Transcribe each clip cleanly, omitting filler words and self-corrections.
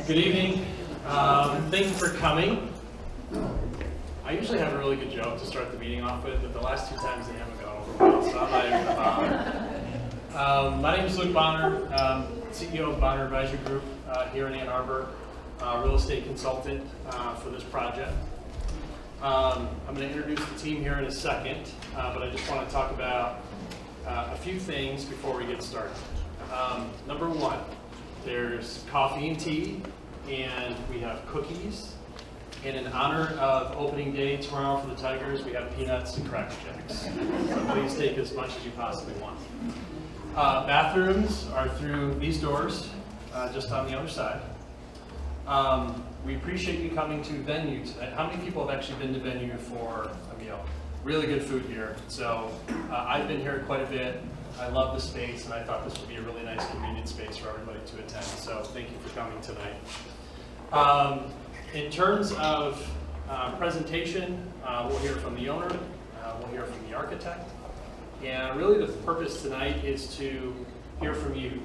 Good evening. Thank you for coming. I usually have a really good joke to start the meeting off with, but the last 2 times they haven't gone over well, so I'm not even going to bother. My name is Luke Bonner, CEO of Bonner Advisory Group here in Ann Arbor, real estate consultant for this project. I'm going to introduce the team here in a second, but I just want to talk about a few things before we get started. Number one, there's coffee and tea, and we have cookies. And in honor of opening day tomorrow for the Tigers, we have peanuts and Cracker Jacks. So please take as much as you possibly want. Bathrooms are through these doors, just on the other side. We appreciate you coming to Venue tonight. How many people have actually been to Venue for a meal? Really good food here. So I've been here quite a bit. I love the space, and I thought this would be a really nice, convenient space for everybody to attend. So thank you for coming tonight. In terms of presentation, we'll hear from the owner, we'll hear from the architect, and really the purpose tonight is to hear from you.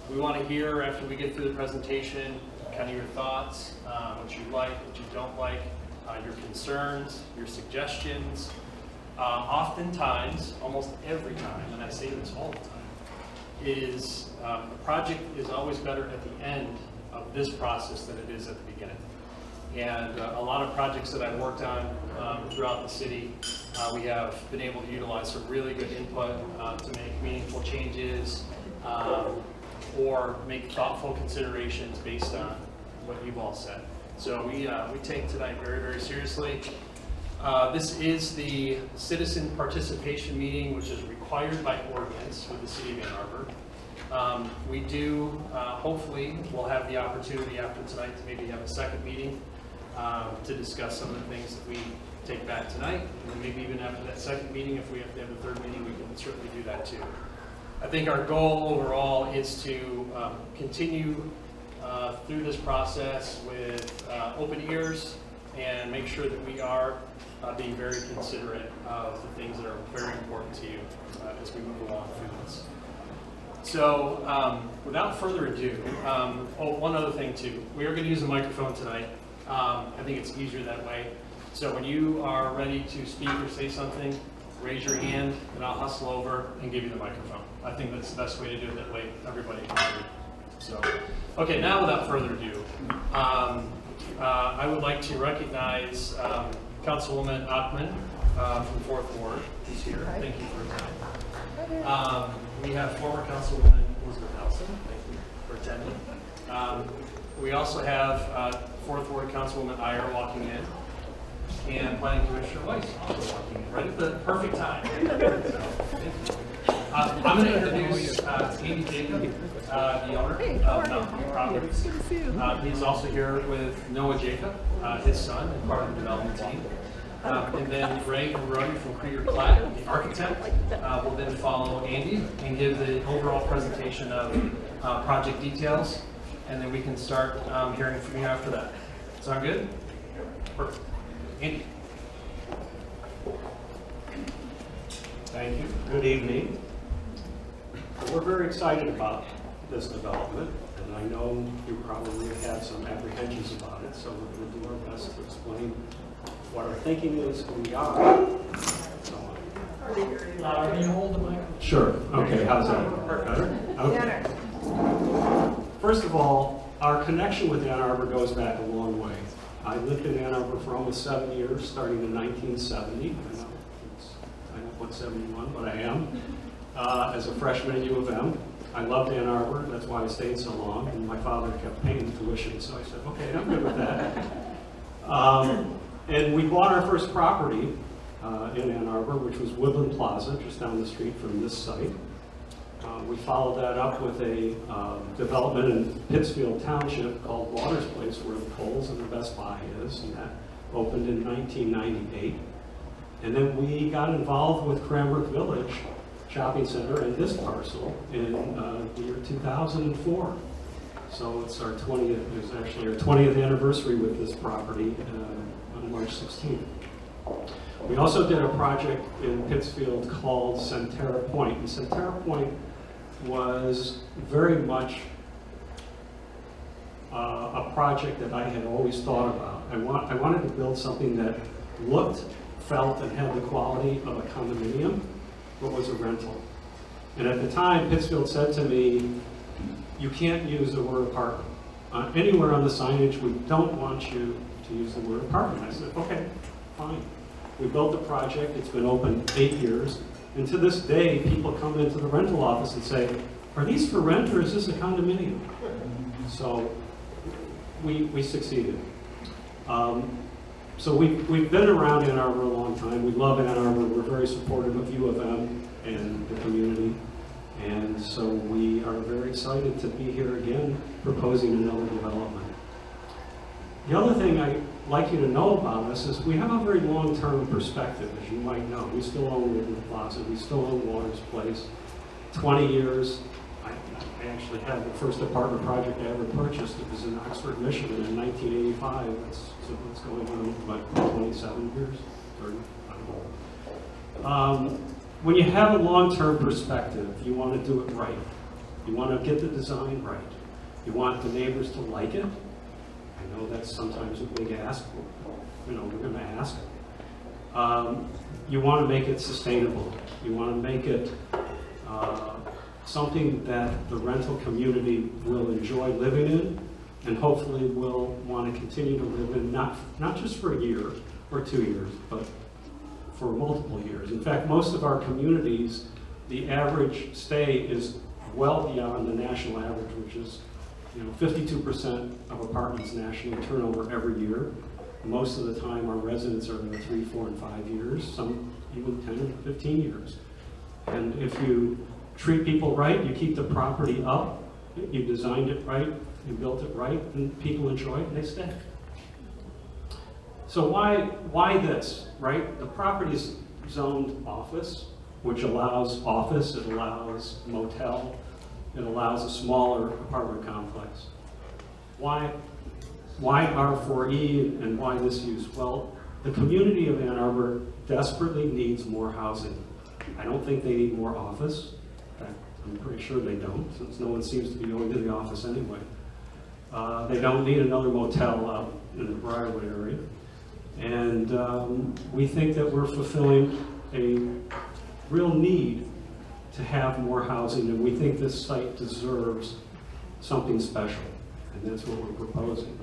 We want to hear, after we get through the presentation, kind of your thoughts, what you like, what you don't like, your concerns, your suggestions. Oftentimes, almost every time, and I say this all the time, is a project is always better at the end of this process than it is at the beginning. And a lot of projects that I've worked on throughout the city, we have been able to utilize some really good input to make meaningful changes or make thoughtful considerations based on what you've all said. So we take tonight very, very seriously. This is the citizen participation meeting, which is required by ordinance with the City of Ann Arbor. We do, hopefully, we'll have the opportunity after tonight to maybe have a second meeting to discuss some of the things that we take back tonight. And then maybe even after that second meeting, if we have to have a third meeting, we can certainly do that too. I think our goal overall is to continue through this process with open ears and make sure that we are being very considerate of the things that are very important to you as we move along through this. So without further ado, one other thing too, we are going to use a microphone tonight. I think it's easier that way. So when you are ready to speak or say something, raise your hand and I'll hustle over and give you the microphone. I think that's the best way to do it, that way everybody can hear you. So, okay, now without further ado, I would like to recognize Councilwoman Ockman from 4th Ward, who's here. Thank you for attending. We have former Councilwoman Elizabeth Nelson. Thank you for attending. We also have 4th Ward Councilwoman Iyer walking in, and Planning Commissioner Weiss also walking in, right at the perfect time. So, thank you. I'm going to introduce Andy Jacob, the owner of Mountain Properties. He's also here with Noah Jacob, his son, and part of the development team. And then Ray and Brody from Creator Platt, the architect, will then follow Andy and give the overall presentation of project details. And then we can start hearing from you after that. Sound good? Perfect. Andy. Thank you. Good evening. We're very excited about this development, and I know you probably have had some apprehensions about it, so we're going to do our best to explain what our thinking is, who we are, so on. Can you hold the mic? Sure. Okay, how's that? Better? Okay. First of all, our connection with Ann Arbor goes back a long way. I lived in Ann Arbor for almost 7 years, starting in 1970. I don't put 71, but I am. As a freshman at U of M. I loved Ann Arbor, that's why I stayed so long, and my father kept paying tuition, so I said, okay, I'm good with that. And we bought our first property in Ann Arbor, which was Woodland Plaza, just down the street from this site. We followed that up with a development in Pittsfield Township called Waters Place, where the Kohl's and the Best Buy is, and that opened in 1998. And then we got involved with Cranbrook Village Shopping Center and this parcel in the year 2004. So it's our 20th, it's actually our 20th anniversary with this property on March 16th. We also did a project in Pittsfield called Centera Point. And Centera Point was very much project that I had always thought about. I wanted to build something that looked, felt, and had the quality of a condominium, but was a rental. And at the time, Pittsfield said to me, you can't use the word apartment. Anywhere on the signage, we don't want you to use the word apartment. I said, okay, fine. We built the project, it's been open 8 years, and to this day, people come into the rental office and say, are these for rent or is this a condominium? So we succeeded. So we've been around Ann Arbor a long time. We love Ann Arbor. We're very supportive of U of M and the community. And so we are very excited to be here again proposing another development. The other thing I'd like you to know about us is we have a very long-term perspective, as you might know. We still own Woodland Plaza. We still own Waters Place. 20 years. I actually had the first apartment project I ever purchased. It was in Oxford, Michigan in 1985. So it's going on about 27 years, 30, I don't know. When you have a long-term perspective, you want to do it right. You want to get the design right. You want the neighbors to like it. I know that's sometimes a big ask. You know, we're going to ask. You want to make it sustainable. You want to make it something that the rental community will enjoy living in and hopefully will want to continue to live in, not just for a year or 2 years, but for multiple years. In fact, most of our communities, the average stay is well beyond the national average, which is 52% of apartments nationally turn over every year. Most of the time, our residents are there 3, 4, and 5 years, some even 10 and 15 years. And if you treat people right, you keep the property up, you designed it right, you built it right, and people enjoy it and they stay. So why this, right? The property is zoned office, which allows office, it allows motel, it allows a smaller apartment complex. Why R4E and why this use? Well, the community of Ann Arbor desperately needs more housing. I don't think they need more office. In fact, I'm pretty sure they don't, since no one seems to be going to the office anyway. They don't need another motel out in the Briarwood area. And we think that we're fulfilling a real need to have more housing, and we think this site deserves something special, and that's what we're proposing.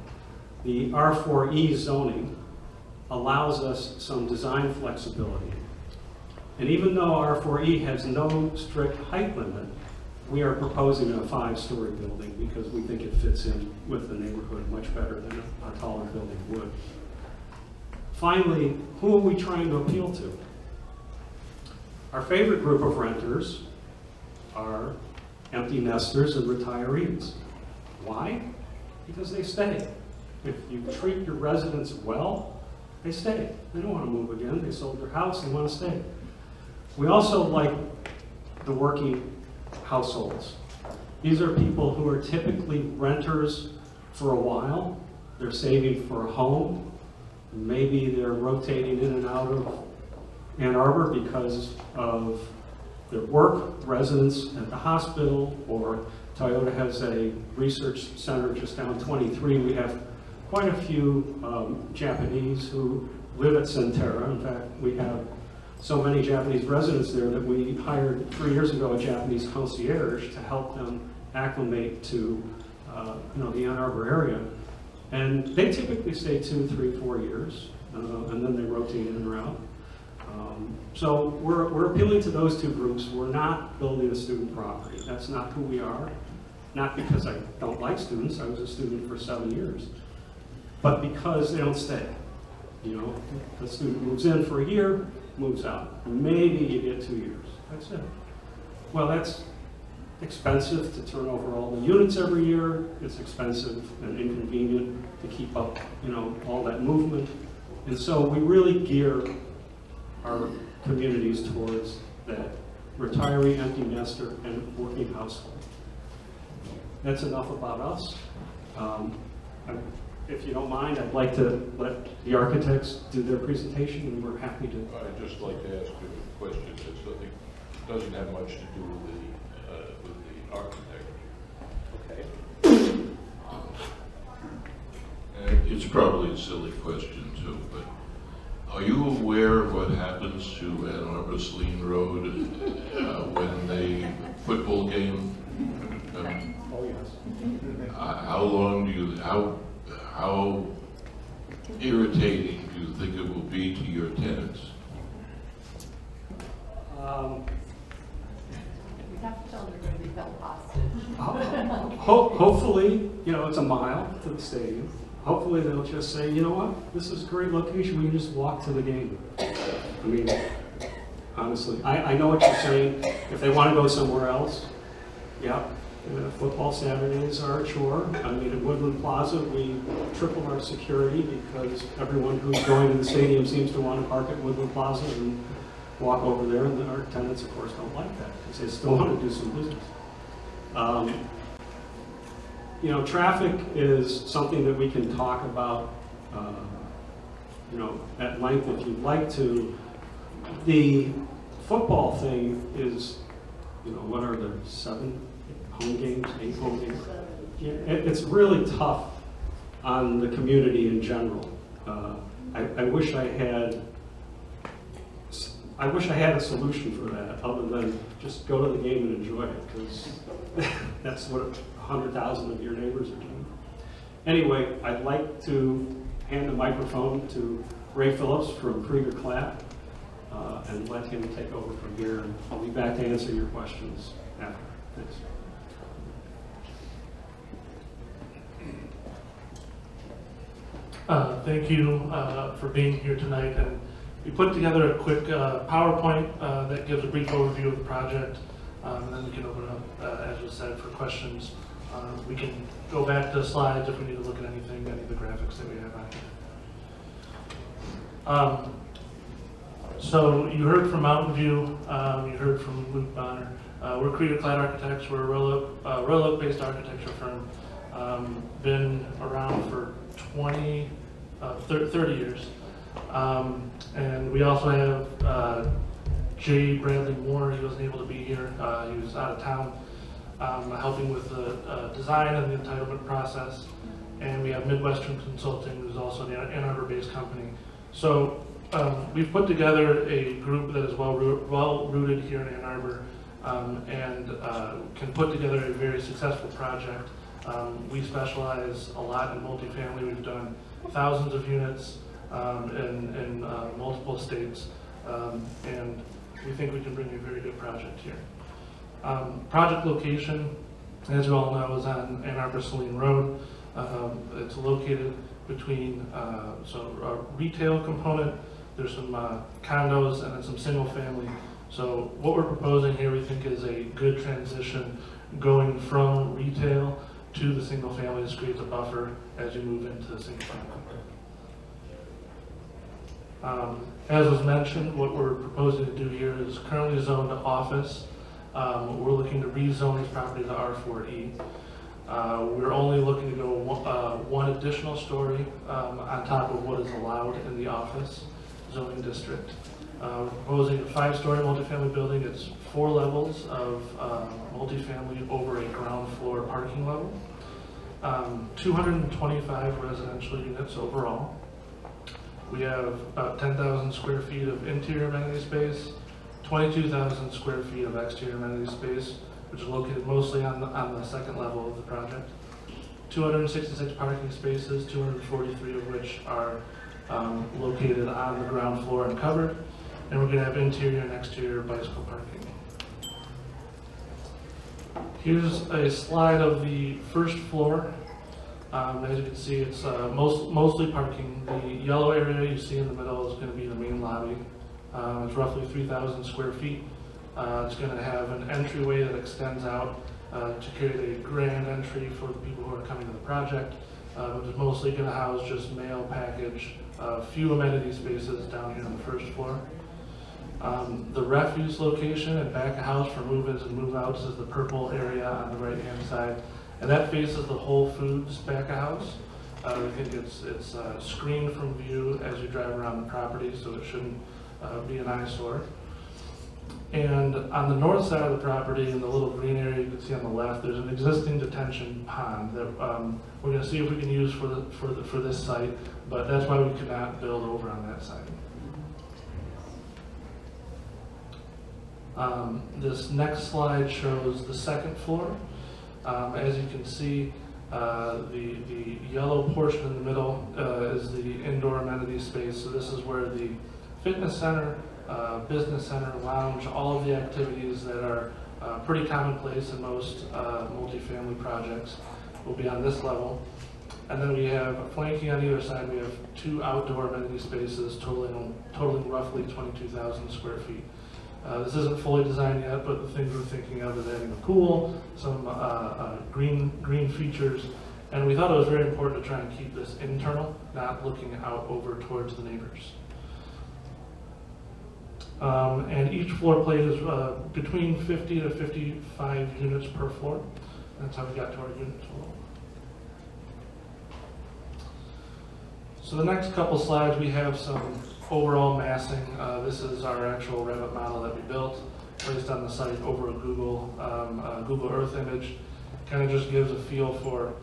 The R4E zoning allows us some design flexibility. And even though R4E has no strict height limit, we are proposing a 5-story building because we think it fits in with the neighborhood much better than a taller building would. Finally, who are we trying to appeal to? Our favorite group of renters are empty nesters and retirees. Why? Because they stay. If you treat your residents well, they stay. They don't want to move again. They sold their house, they want to stay. We also like the working households. These are people who are typically renters for a while. They're saving for a home. Maybe they're rotating in and out of Ann Arbor because of their work, residence at the hospital, or Toyota has a research center just down 23. We have quite a few Japanese who live at Centera. In fact, we have so many Japanese residents there that we hired 3 years ago a Japanese concierge to help them acclimate to the Ann Arbor area. And they typically stay 2, 3, 4 years, and then they rotate in and out. So we're appealing to those two groups. We're not building a student property. That's not who we are. Not because I don't like students. I was a student for 7 years. But because they don't stay. The student moves in for a year, moves out. Maybe you get 2 years. That's it. Well, that's expensive to turn over all the units every year. It's expensive and inconvenient to keep up, all that movement. And so we really gear our communities towards that retiree, empty nester, and working household. That's enough about us. If you don't mind, I'd like to let the architects do their presentation, and we're happy to. I'd just like to ask you a question. It doesn't have much to do with the architecture. Okay. it's probably a silly question too, but are you aware of what happens to Ann Arbor-Saline Road when the football game? Oh, yes. How long do you, how irritating do you think it will be to your tenants? We have to tell them they're going to be held hostage. Hopefully, you know, it's a mile to the stadium. Hopefully they'll just say, you know what, this is a great location, we can just walk to the game. I mean, honestly, I know what you're saying. If they want to go somewhere else, yeah, football Saturdays are a chore. I mean, at Woodland Plaza, we triple our security because everyone who's going to the stadium seems to want to park at Woodland Plaza and walk over there, and our tenants, of course, don't like that because they still want to do some business. You know, traffic is something that we can talk about, you know, at length if you'd like to. The football thing is, you know, what are there, 7 home games, 8 home games? Yeah, it's really tough on the community in general. I wish I had a solution for that other than just go to the game and enjoy it, because that's what 100,000 of your neighbors are doing. Anyway, I'd like to hand the microphone to Ray Phillips from Krieger Clapp and let him take over from here, and I'll be back to answer your questions after. Thanks. Thank you for being here tonight. And we put together a quick PowerPoint that gives a brief overview of the project, and then we can open up, as was said, for questions. We can go back to slides if we need to look at anything, any of the graphics that we have on here. So you heard from Mountain View, you heard from Luke Bonner. We're Krieger Clapp Architects. We're a Royal Oak-based architecture firm. Been around for 30 years. And we also have J. Bradley Moore. He wasn't able to be here. He was out of town, helping with the design and the entitlement process. And we have Midwestern Consulting, who's also an Ann Arbor-based company. So we've put together a group that is well rooted here in Ann Arbor, and can put together a very successful project. We specialize a lot in multifamily. We've done thousands of units in multiple states, and we think we can bring a very good project here. Project location, as you all know, is on Ann Arbor-Saline Road. It's located between a retail component. There's some condos and then some single family. So what we're proposing here, we think, is a good transition going from retail to the single family. This creates a buffer as you move into the single family. As was mentioned, what we're proposing to do here is currently zoned to office. We're looking to rezone this property to R4E. We're only looking to go one additional story on top of what is allowed in the office zoning district. We're proposing a 5-story multifamily building. It's 4 levels of multifamily over a ground floor parking level. 225 residential units overall. We have about 10,000 square feet of interior amenity space, 22,000 square feet of exterior amenity space, which is located mostly on the second level of the project. 266 parking spaces, 243 of which are located on the ground floor and covered. And we're going to have interior and exterior bicycle parking. Here's a slide of the first floor. As you can see, it's mostly parking. The yellow area you see in the middle is going to be the main lobby. It's roughly 3,000 square feet. It's going to have an entryway that extends out to create a grand entry for the people who are coming to the project. But it's mostly going to house just mail, package, a few amenity spaces down here on the first floor. The refuse location and back of house for move-ins and move-outs is the purple area on the right-hand side. And that faces the Whole Foods back of house. We think it's screened from view as you drive around the property, so it shouldn't be an eyesore. And on the north side of the property, in the little green area you can see on the left, there's an existing detention pond that we're going to see if we can use for this site, but that's why we could not build over on that side. This next slide shows the second floor. As you can see, the yellow portion in the middle is the indoor amenity space. So this is where the fitness center, business center, lounge, all of the activities that are pretty commonplace in most multifamily projects will be on this level. And then we have, flanking on either side, we have 2 outdoor amenity spaces totaling roughly 22,000 square feet. This isn't fully designed yet, but the things we're thinking of is adding a pool, some green features, and we thought it was very important to try and keep this internal, not looking out over towards the neighbors. And each floor plate is between 50 to 55 units per floor. That's how we got to our unit total. So the next couple slides, we have some overall massing. This is our actual Revit model that we built, placed on the site over a Google Earth image. Kind of just gives a feel for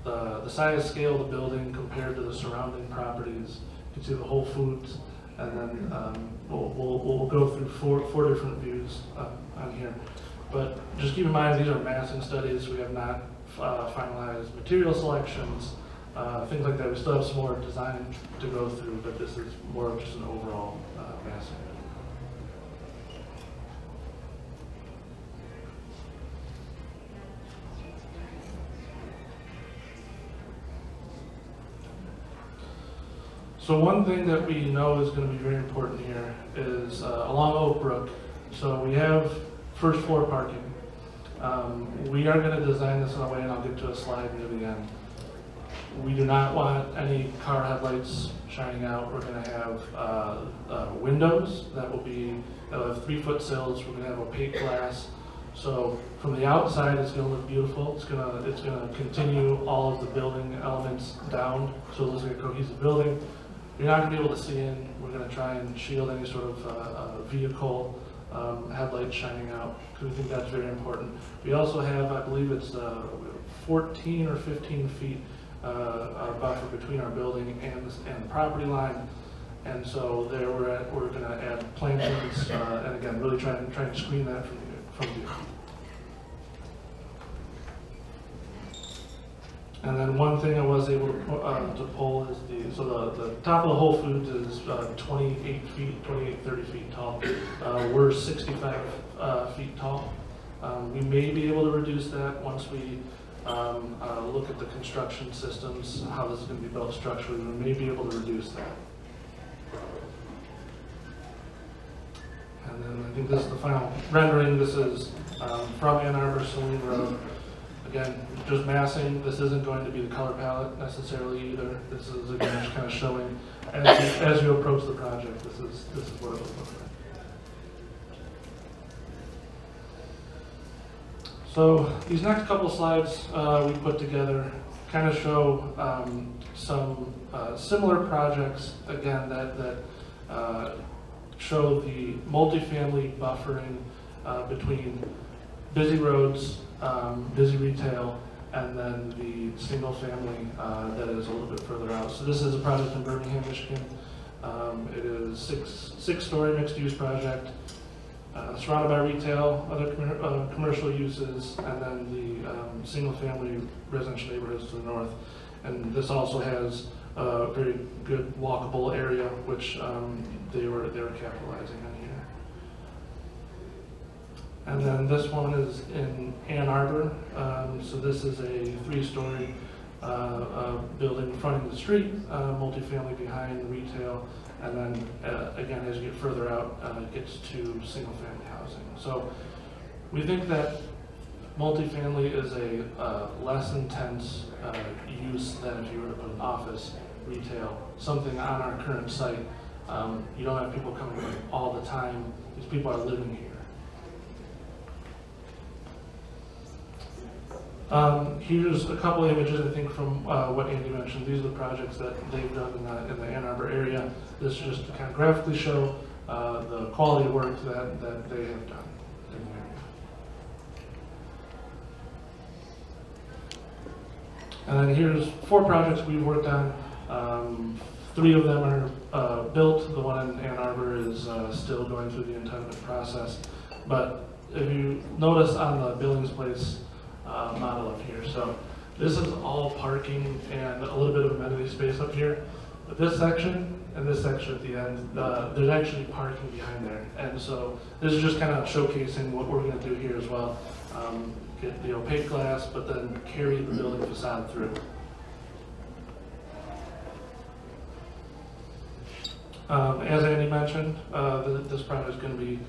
the size scale of the building compared to the surrounding properties. You can see the Whole Foods, and then we'll go through four different views on here. But just keep in mind, these are massing studies. We have not finalized material selections, things like that. We still have some more design to go through, but this is more of just an overall massing. So one thing that we know is going to be very important here is along Oak Brook. So we have first floor parking. We are going to design this in a way, and I'll get to a slide near the end. We do not want any car headlights shining out. We're going to have windows that will have 3-foot sills. We're going to have opaque glass. So from the outside, it's going to look beautiful. It's going to continue all of the building elements down, so it looks like a cohesive building. You're not going to be able to see in. We're going to try and shield any sort of vehicle headlights shining out, because we think that's very important. We also have, I believe it's 14 or 15 feet buffer between our building and the property line. And so there we're going to add plantings, and again, really try and screen that from view. And then one thing I was able to pull is the top of the Whole Foods is 28 feet, 30 feet tall. We're 65 feet tall. We may be able to reduce that once we look at the construction systems, how this is going to be built structurally. We may be able to reduce that. And then I think this is the final rendering. This is from Ann Arbor-Saline Road. Again, just massing. This isn't going to be the color palette necessarily either. This is again just kind of showing as you approach the project. This is what it will look like. So these next couple slides we put together kind of show some similar projects again that show the multifamily buffering between busy roads, busy retail, and then the single family that is a little bit further out. So this is a project in Birmingham, Michigan. It is six-story mixed-use project, surrounded by retail, other commercial uses, and then the single family residential neighborhoods to the north. And this also has a very good walkable area, which they were capitalizing on here. And then this one is in Ann Arbor. So this is a 3-story building fronting the street, multifamily behind retail, and then again, as you get further out, it gets to single family housing. So we think that multifamily is a less intense use than if you were to put an office, retail, something on our current site. You don't have people coming in all the time. These people are living here. Here's a couple images, I think, from what Andy mentioned. These are the projects that they've done in the Ann Arbor area. This is just to kind of graphically show the quality work that they have done in the area. And then here's 4 projects we've worked on. 3 of them are built. The one in Ann Arbor is still going through the entitlement process. But if you notice on the Billings Place model up here, so this is all parking and a little bit of amenity space up here. But this section and this section at the end, there's actually parking behind there. And so this is just kind of showcasing what we're going to do here as well. Get the opaque glass, but then carry the building facade through. As Andy mentioned, this project is going to be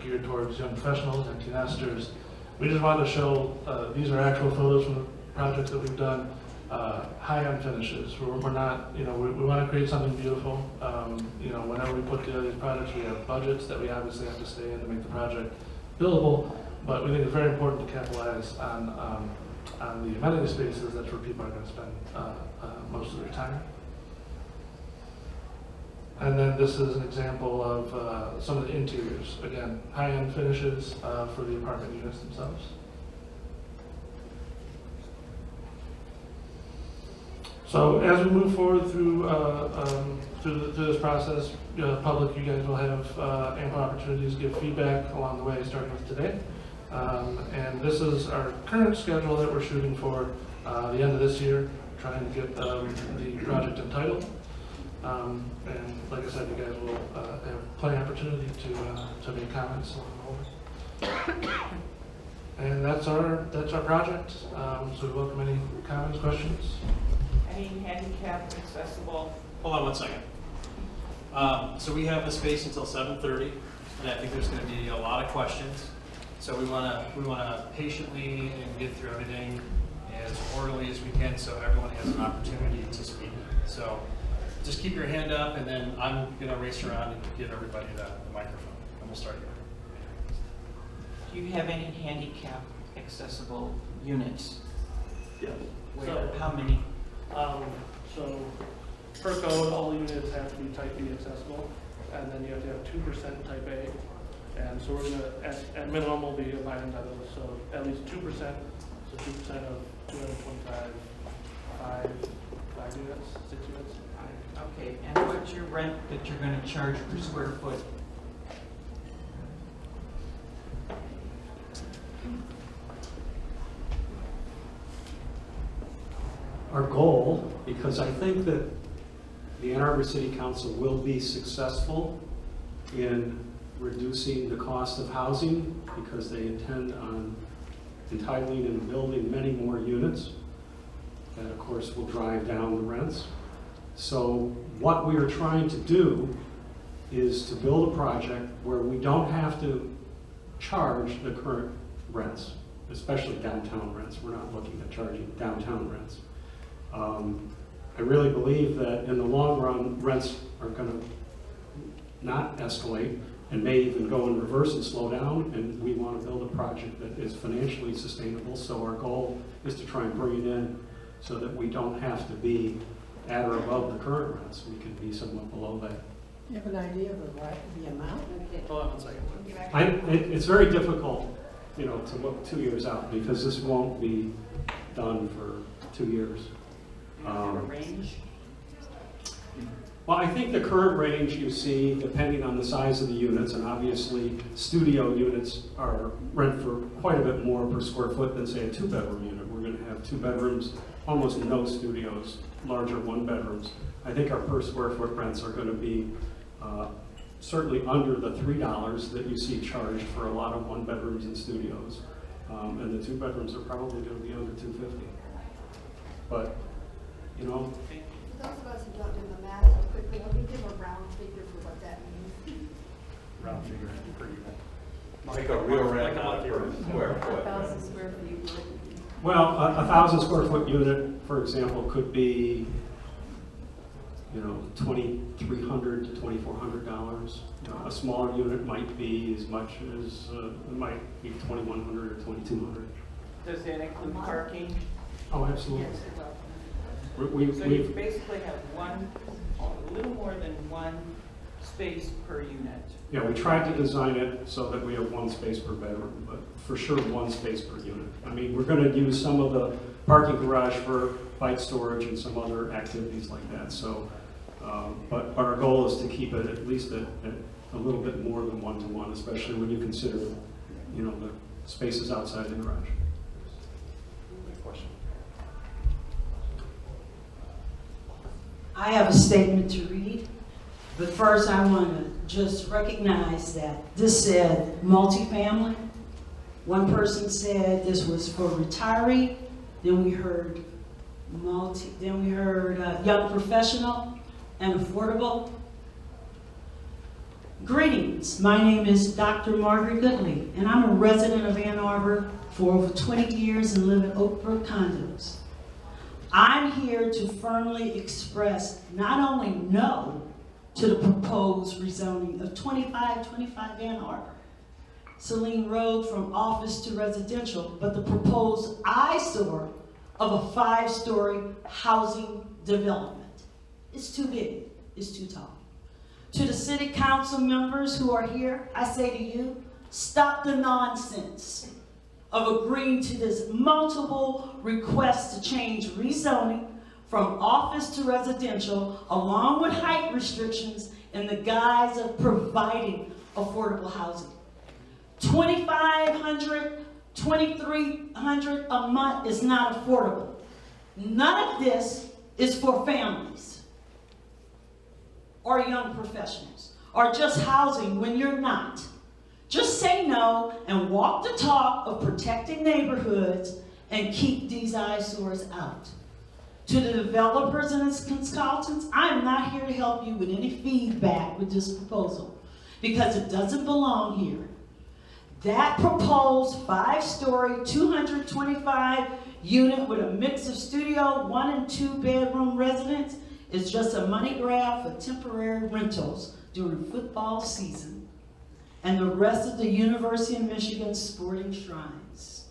geared towards young professionals, empty nesters. We just wanted to show, these are actual photos from the projects that we've done, high-end finishes. We're not, we want to create something beautiful. Whenever we put together these projects, we have budgets that we obviously have to stay in to make the project buildable, but we think it's very important to capitalize on the amenity spaces. That's where people are going to spend most of their time. And then this is an example of some of the interiors. Again, high-end finishes for the apartment units themselves. So as we move forward through this process, public, you guys will have ample opportunities to give feedback along the way, starting with today. And this is our current schedule that we're shooting for the end of this year, trying to get the project entitled. And like I said, you guys will have plenty of opportunity to make comments along the way. And that's our project. So we welcome any comments, questions. Any handicap accessible? Hold on one second. So we have the space until 7:30, and I think there's going to be a lot of questions. So we want to patiently and get through everything as orderly as we can, so everyone has an opportunity to speak. So just keep your hand up, and then I'm going to race around and give everybody the microphone, and we'll start here. Do you have any handicap accessible units? Yes. Where, So, how many? So per code, all units have to be type B accessible, and then you have to have 2% type A. And so we're going to, at minimum, we'll be abiding by those. So at least 2%, so 2% of 225, 5 units, 6 units. Okay, and what's your rent that you're going to charge per square foot? Our goal, because I think that the Ann Arbor City Council will be successful in reducing the cost of housing because they intend on entitling and building many more units. That, of course, will drive down the rents. So what we are trying to do is to build a project where we don't have to charge the current rents, especially downtown rents. We're not looking at charging downtown rents. I really believe that in the long run, rents are going to not escalate and may even go in reverse and slow down, and we want to build a project that is financially sustainable. So our goal is to try and bring it in so that we don't have to be at or above the current rents. We can be somewhat below that. You have an idea of the amount? Hold on one second. It's very difficult, to look 2 years out because this won't be done for 2 years. Do you have a range? Well, I think the current range you see, depending on the size of the units, and obviously studio units are rent for quite a bit more per square foot than, say, a 2-bedroom unit. We're going to have 2 bedrooms, almost no studios, larger 1-bedrooms. I think our per square foot rents are going to be certainly under the $3 that you see charged for a lot of 1-bedrooms and studios. And the 2 bedrooms are probably going to be under $250. But, For those of us who don't do the math so quickly, let me give a round figure for what that means. Round figure per unit. Like a real rent per square foot. 1,000 square feet. well, a 1,000 square foot unit, for example, could be, $2,300 to $2,400. A smaller unit might be as much as it might be $2,100 or $2,200. Does that include parking? Oh, absolutely. Yes, it does. So you We've basically have a little more than one space per unit. Yeah, we tried to design it so that we have one space per bedroom, but for sure one space per unit. I mean, we're gonna use some of the parking garage for bike storage and some other activities like that, so, but our goal is to keep it at least at a little bit more than one-to-one, especially when you consider, you know, the spaces outside the garage. Question. I have a statement to read, but first I want to just recognize that this said multifamily. One person said this was for retiree, then we heard young professional and affordable. Greetings, my name is Dr. Margaret Goodley, and I'm a resident of Ann Arbor for over 20 years and live in Oak Brook condos. I'm here to firmly express not only no to the proposed rezoning of 2525 Ann Arbor-Saline Road from office to residential, but the proposed eyesore of a 5-story housing development. It's too big, it's too tall. To the city council members who are here, I say to you, stop the nonsense of agreeing to this multiple requests to change rezoning from office to residential, along with height restrictions in the guise of providing affordable housing. $2,500, $2,300 a month is not affordable. None of this is for families or young professionals or just housing when you're not. Just say no and walk the talk of protecting neighborhoods and keep these eyesores out. To the developers and its consultants, I'm not here to help you with any feedback with this proposal because it doesn't belong here. That proposed 5-story, 225 unit with a mix of studio, 1 and 2 bedroom residence is just a money grab for temporary rentals during football season and the rest of the University of Michigan sporting shrines.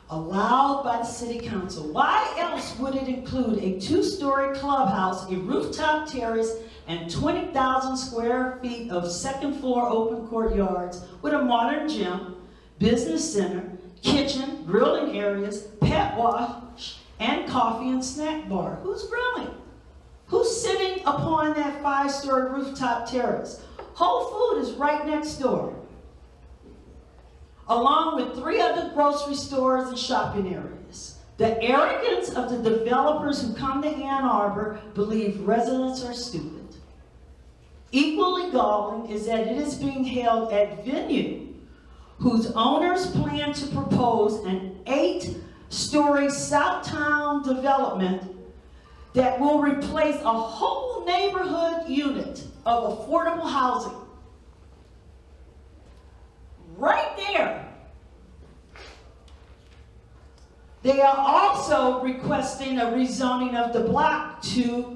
Allowed by the city council. Why else would it include a 2-story clubhouse, a rooftop terrace, and 20,000 square feet of second-floor open courtyards with a modern gym, business center, kitchen, grilling areas, pet wash, and coffee and snack bar? Who's grilling? Who's sitting upon that 5-story rooftop terrace? Whole Food is right next door, along with 3 other grocery stores and shopping areas. The arrogance of the developers who come to Ann Arbor believe residents are stupid. Equally galling is that it is being held at Venue, whose owners plan to propose an 8-story Southtown development that will replace a whole neighborhood unit of affordable housing. Right there. They are also requesting a rezoning of the block to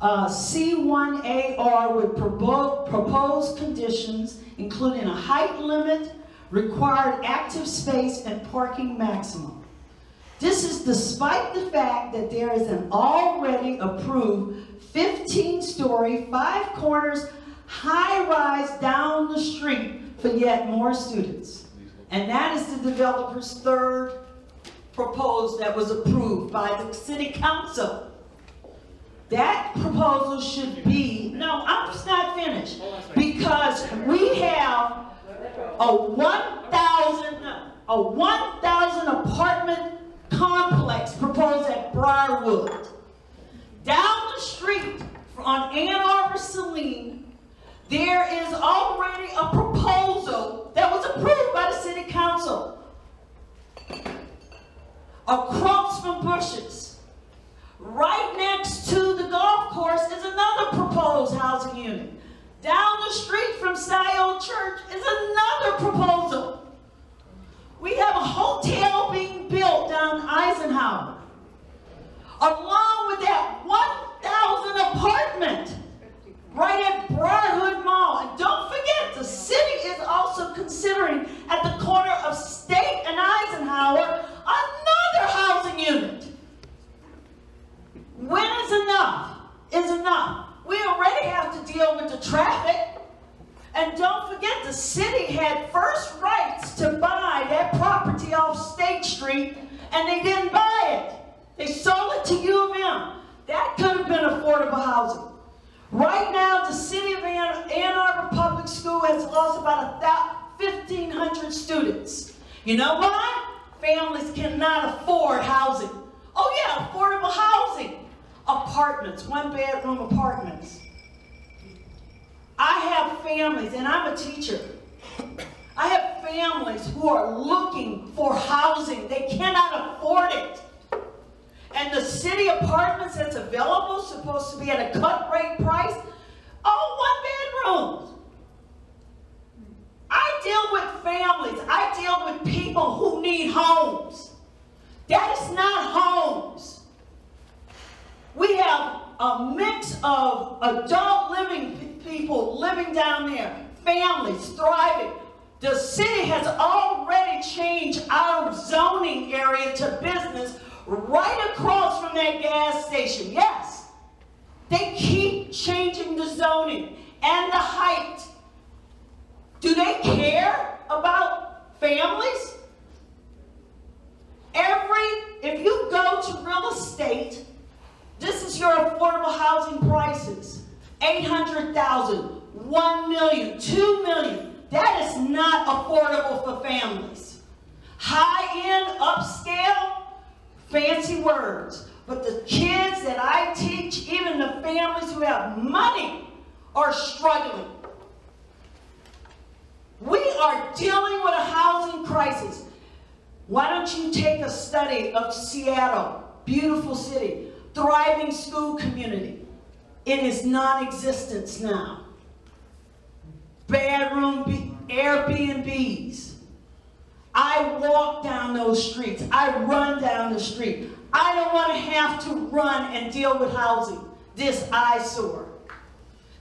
C1AR with proposed conditions, including a height limit, required active space, and parking maximum. This is despite the fact that there is an already approved 15-story, 5 corners, high-rise down the street for yet more students. And that is the developer's 3rd proposed that was approved by the city council. That proposal should be, no, I'm just not finished, because we have a 1,000 apartment complex proposed at Briarwood. Down the street on Ann Arbor-Saline, there is already a proposal that was approved by the city council. Across from Bush's, right next to the golf course, is another proposed housing unit. Down the street from Scio Church is another proposal. We have a hotel being built down Eisenhower, along with that 1,000 apartment right at Briarwood Mall. And don't forget, the city is also considering at the corner of State and Eisenhower another housing unit. When is enough? Is enough. We already have to deal with the traffic. And don't forget, the city had first rights to buy that property off State Street, and they didn't buy it. They sold it to U of M. That could have been affordable housing. Right now, the city of Ann Arbor Public School has lost about 1,500 students. You know why? Families cannot afford housing. Oh yeah, affordable housing. Apartments, one-bedroom apartments. I have families, and I'm a teacher. I have families who are looking for housing. They cannot afford it. And the city apartments that's available, supposed to be at a cut rate price, all one bedrooms. I deal with families. I deal with people who need homes. That is not homes. We have a mix of adult living people living down there, families thriving. The city has already changed our zoning area to business right across from that gas station. Yes, they keep changing the zoning and the height. Do they care about families? If you go to real estate, this is your affordable housing prices. 800,000, 1 million, 2 million. That is not affordable for families. High-end, upscale, fancy words. But the kids that I teach, even the families who have money, are struggling. We are dealing with a housing crisis. Why don't you take a study of Seattle, beautiful city, thriving school community. It is non-existent now. Bedroom Airbnbs. I walk down those streets. I run down the street. I don't want to have to run and deal with housing. This eyesore.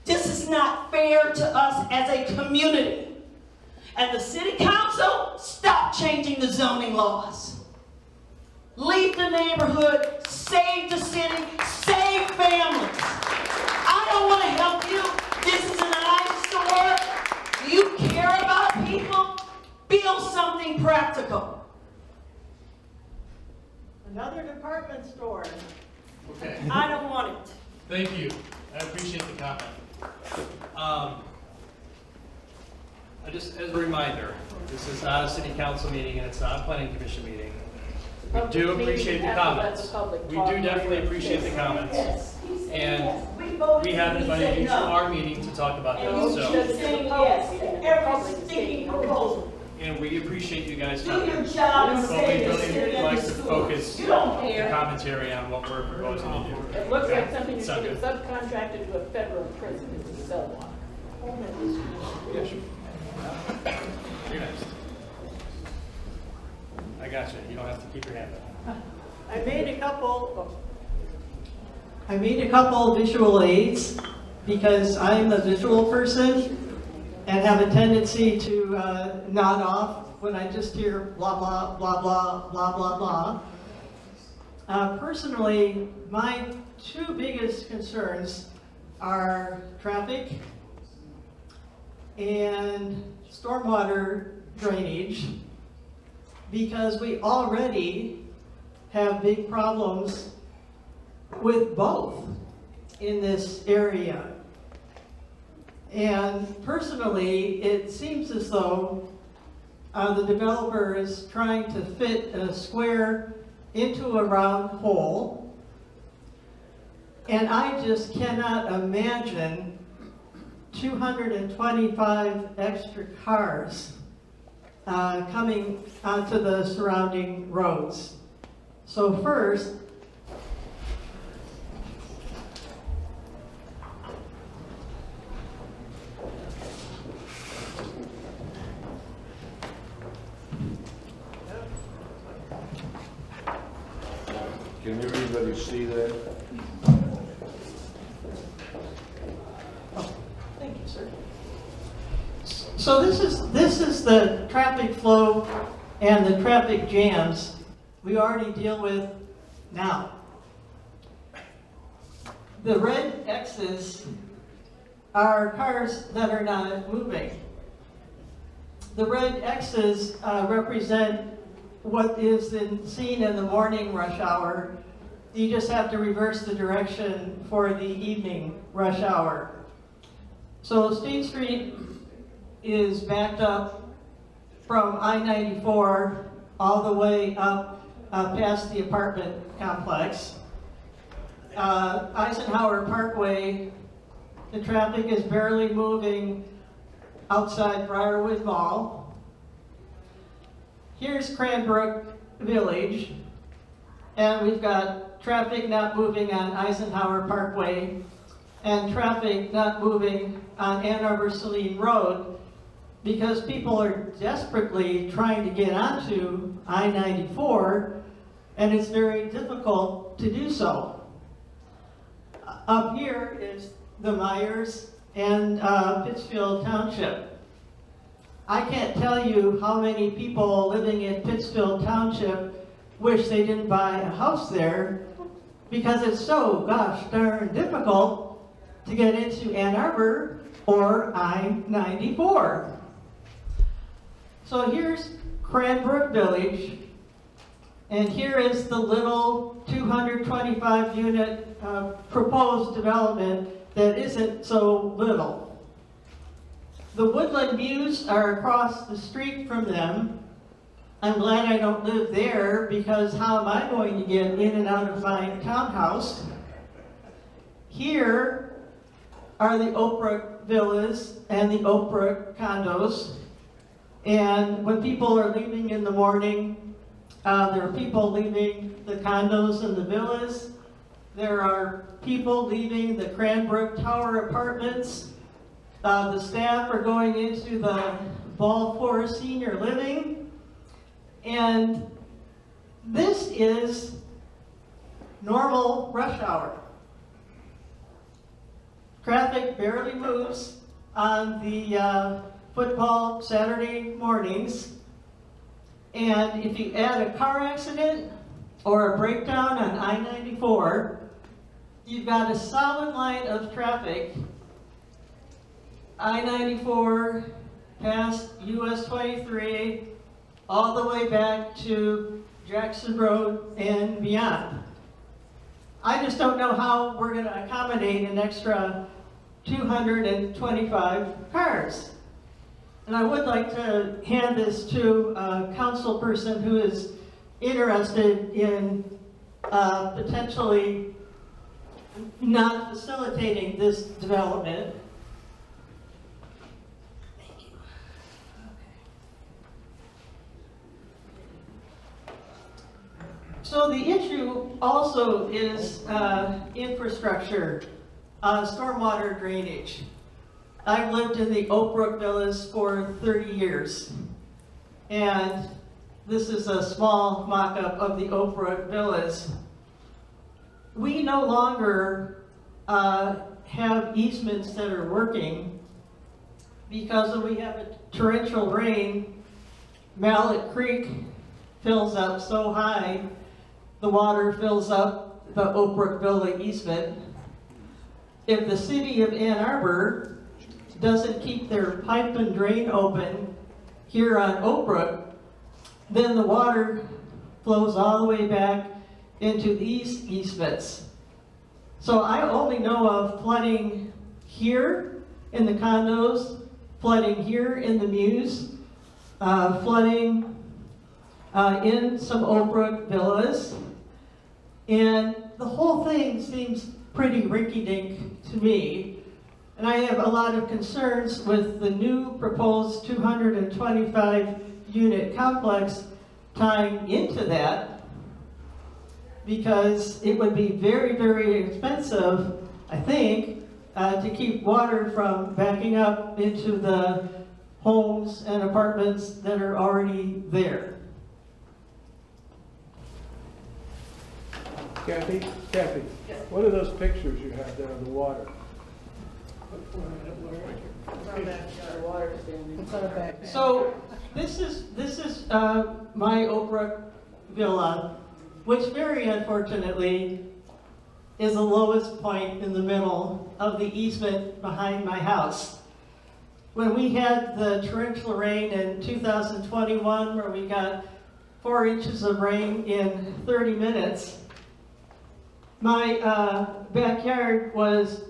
This is not fair to us as a community. And the city council, stop changing the zoning laws. Leave the neighborhood, save the city, save families. I don't want to help you. This is an eyesore. Do you care about people? Build something practical. Another department store. Okay. I don't want it. Thank you. I appreciate the comment. Just as a reminder, this is not a city council meeting and it's not a planning commission meeting. We do appreciate the comments. We do definitely appreciate the comments. And we have invited you to our meeting to talk about those. And we appreciate you guys coming. Do your job and But we say really like to focus You don't the care. commentary on what we're proposing to do. It looks Okay? like something that's Sound getting good? subcontracted to a federal prison is a cell block. Yeah, sure. You're next. I got you. You don't have to keep your hand up. I made a couple visual aids because I'm a visual person and have a tendency to nod off when I just hear blah, blah, blah, blah, blah, blah, blah. Personally, my two biggest concerns are traffic and stormwater drainage, because we already have big problems with both in this area. And personally, it seems as though the developer is trying to fit a square into a round hole. And I just cannot imagine 225 extra cars coming onto the surrounding roads. So first, Can everybody see that? thank you, sir. So this is the traffic flow and the traffic jams we already deal with now. The red X's are cars that are not moving. The red X's represent what is seen in the morning rush hour. You just have to reverse the direction for the evening rush hour. So State Street is backed up from I-94 all the way up past the apartment complex. Eisenhower Parkway, the traffic is barely moving outside Briarwood Mall. Here's Cranbrook Village, and we've got traffic not moving on Eisenhower Parkway and traffic not moving on Ann Arbor-Saline Road because people are desperately trying to get onto I-94, and it's very difficult to do so. Up here is the Myers and Pittsfield Township. I can't tell you how many people living in Pittsfield Township wish they didn't buy a house there because it's so gosh darn difficult to get into Ann Arbor or I-94. So here's Cranbrook Village, and here is the little 225 unit proposed development that isn't so little. The Woodland views are across the street from them. I'm glad I don't live there because how am I going to get in and out of my townhouse? Here are the Oak Brook villas and the Oak Brook condos. And when people are leaving in the morning, there are people leaving the condos and the villas. There are people leaving the Cranbrook Tower apartments. The staff are going into the Balfour Senior Living. And this is normal rush hour. Traffic barely moves on the football Saturday mornings. And if you add a car accident or a breakdown on I-94, you've got a solid line of traffic. I-94 past US 23 all the way back to Jackson Road and beyond. I just don't know how we're going to accommodate an extra 225 cars. And I would like to hand this to a council person who is interested in potentially not facilitating this development. Thank you. Okay. So the issue also is infrastructure, stormwater drainage. I've lived in the Oak Brook Villas for 30 years, and this is a small mock-up of the Oak Brook Villas. We no longer have easements that are working because when we have a torrential rain, Mallet Creek fills up so high, the water fills up the Oak Brook Villa easement. If the city of Ann Arbor doesn't keep their pipe and drain open here on Oak Brook, then the water flows all the way back into these easements. So I only know of flooding here in the condos, flooding here in the mews, flooding in some Oak Brook villas, and the whole thing seems pretty rinky-dink to me. And I have a lot of concerns with the new proposed 225 unit complex tying into that, because it would be very, very expensive, I think, to keep water from backing up into the homes and apartments that are already there. Kathy, what are those pictures you have there of the water? So this is my Oak Brook villa, which very unfortunately is the lowest point in the middle of the easement behind my house. When we had the torrential rain in 2021, where we got 4 inches of rain in 30 minutes, my backyard was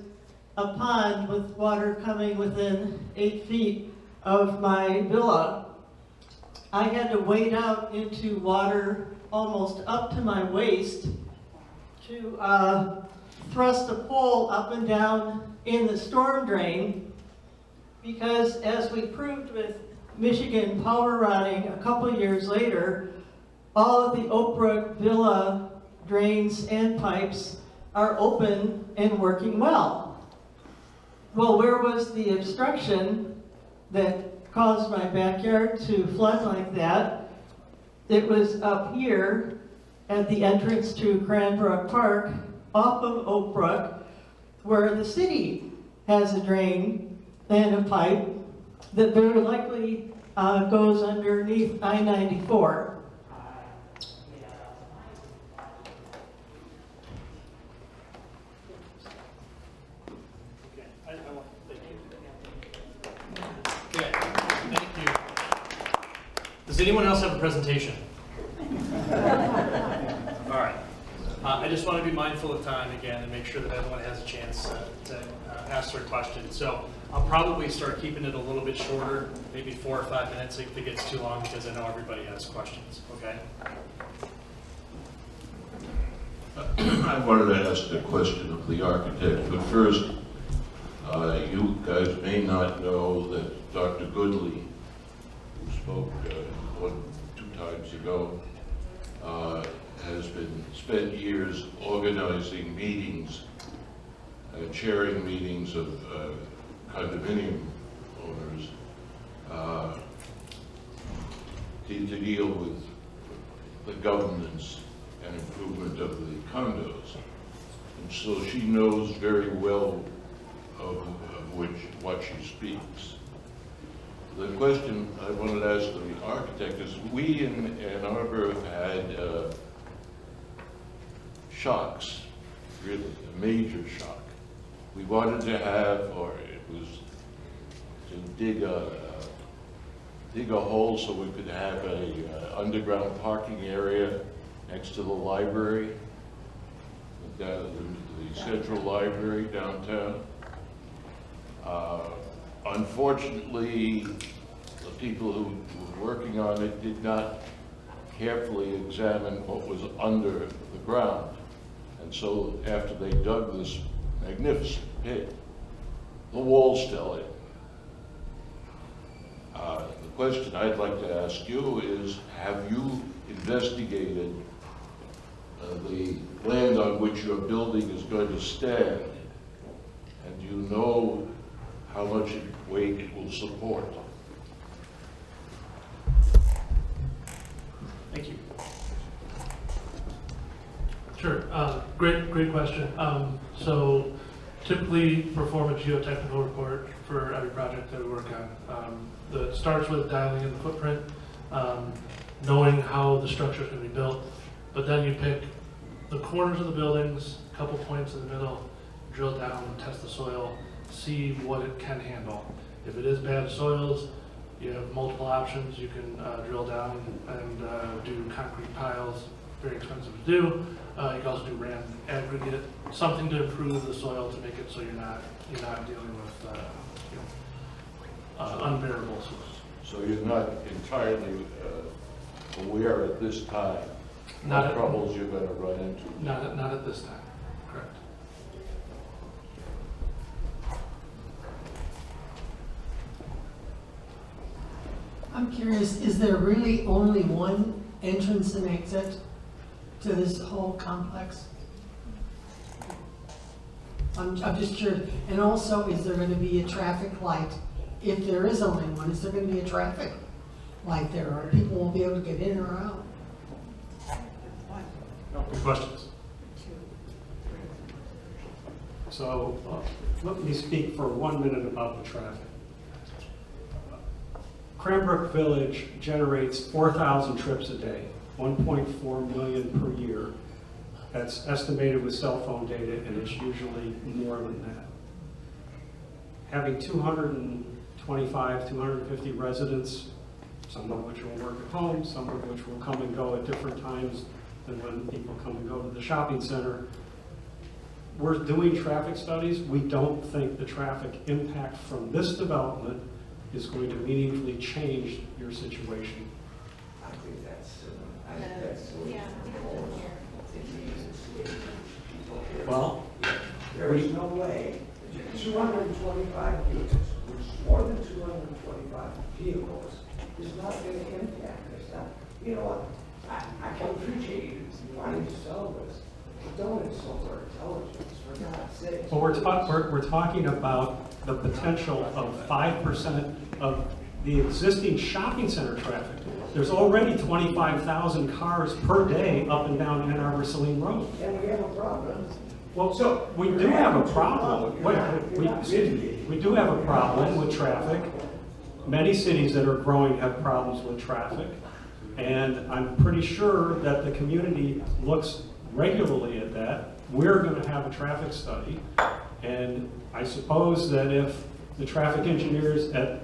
a pond with water coming within 8 feet of my villa. I had to wade out into water almost up to my waist to thrust a pole up and down in the storm drain, because as we proved with Michigan power rotting a couple years later, all of the Oak Brook Villa drains and pipes are open and working well. Well, where was the obstruction that caused my backyard to flood like that? It was up here at the entrance to Cranbrook Park, off of Oak Brook, where the city has a drain and a pipe that very likely goes underneath I-94. Okay, thank you. Does anyone else have a presentation? All right. I just want to be mindful of time again and make sure that everyone has a chance to ask their questions. So I'll probably start keeping it a little bit shorter, maybe 4 or 5 minutes if it gets too long, because I know everybody has questions, okay? I wanted to ask a question of the architect, but first, you guys may not know that Dr. Goodley, who spoke 2 times ago, has spent years organizing meetings, chairing meetings of condominium owners to deal with the governance and improvement of the condos. And so she knows very well of what she speaks. The question I wanted to ask the architect is, we in Ann Arbor have had shocks, really, a major shock. We wanted to have, or it was to dig a hole so we could have a underground parking area next to the library, the central library downtown. Unfortunately, the people who were working on it did not carefully examine what was under the ground. And so after they dug this magnificent pit, the wall's still in. The question I'd like to ask you is, have you investigated the land on which your building is going to stand? And do you know how much weight it will support? Thank you. Sure, great question. So typically perform a geotechnical report for every project that we work on. That starts with dialing in the footprint, knowing how the structure is going to be built, but then you pick the corners of the buildings, a couple points in the middle, drill down, test the soil, see what it can handle. If it is bad soils, you have multiple options. You can drill down and do concrete piles, very expensive to do. You can also do ram aggregate, something to improve the soil to make it so you're not dealing with unbearable soils. So you're not entirely aware at this time Not what at- troubles you're going to run into? Not at this time, correct. I'm curious, is there really only one entrance and exit to this whole complex? I'm just curious. And also, is there going to be a traffic light? If there is only one, is there going to be a traffic light there, or people won't be able to get in or out? Good questions. So let me speak for 1 minute about the traffic. Cranbrook Village generates 4,000 trips a day, 1.4 million per year. That's estimated with cell phone data, and it's usually more than that. Having 225, 250 residents, some of which will work at home, some of which will come and go at different times than when people come and go to the shopping center. We're doing traffic studies. We don't think the traffic impact from this development is going to meaningfully change your situation. I think that's Well, there is no way 225 units, which is more than 225 vehicles, is not going to impact this. Now, you know what? I can appreciate you wanting to sell this, but don't insult our intelligence, for God's sake. well, we're talking about the potential of 5% of the existing shopping center traffic. There's already 25,000 cars per day up and down Ann Arbor-Saline Road. And we have a problem. Well, So we do have a problem. We do have a problem with traffic. Many cities that are growing have problems with traffic. And I'm pretty sure that the community looks regularly at that. We're going to have a traffic study. And I suppose that if the traffic engineers at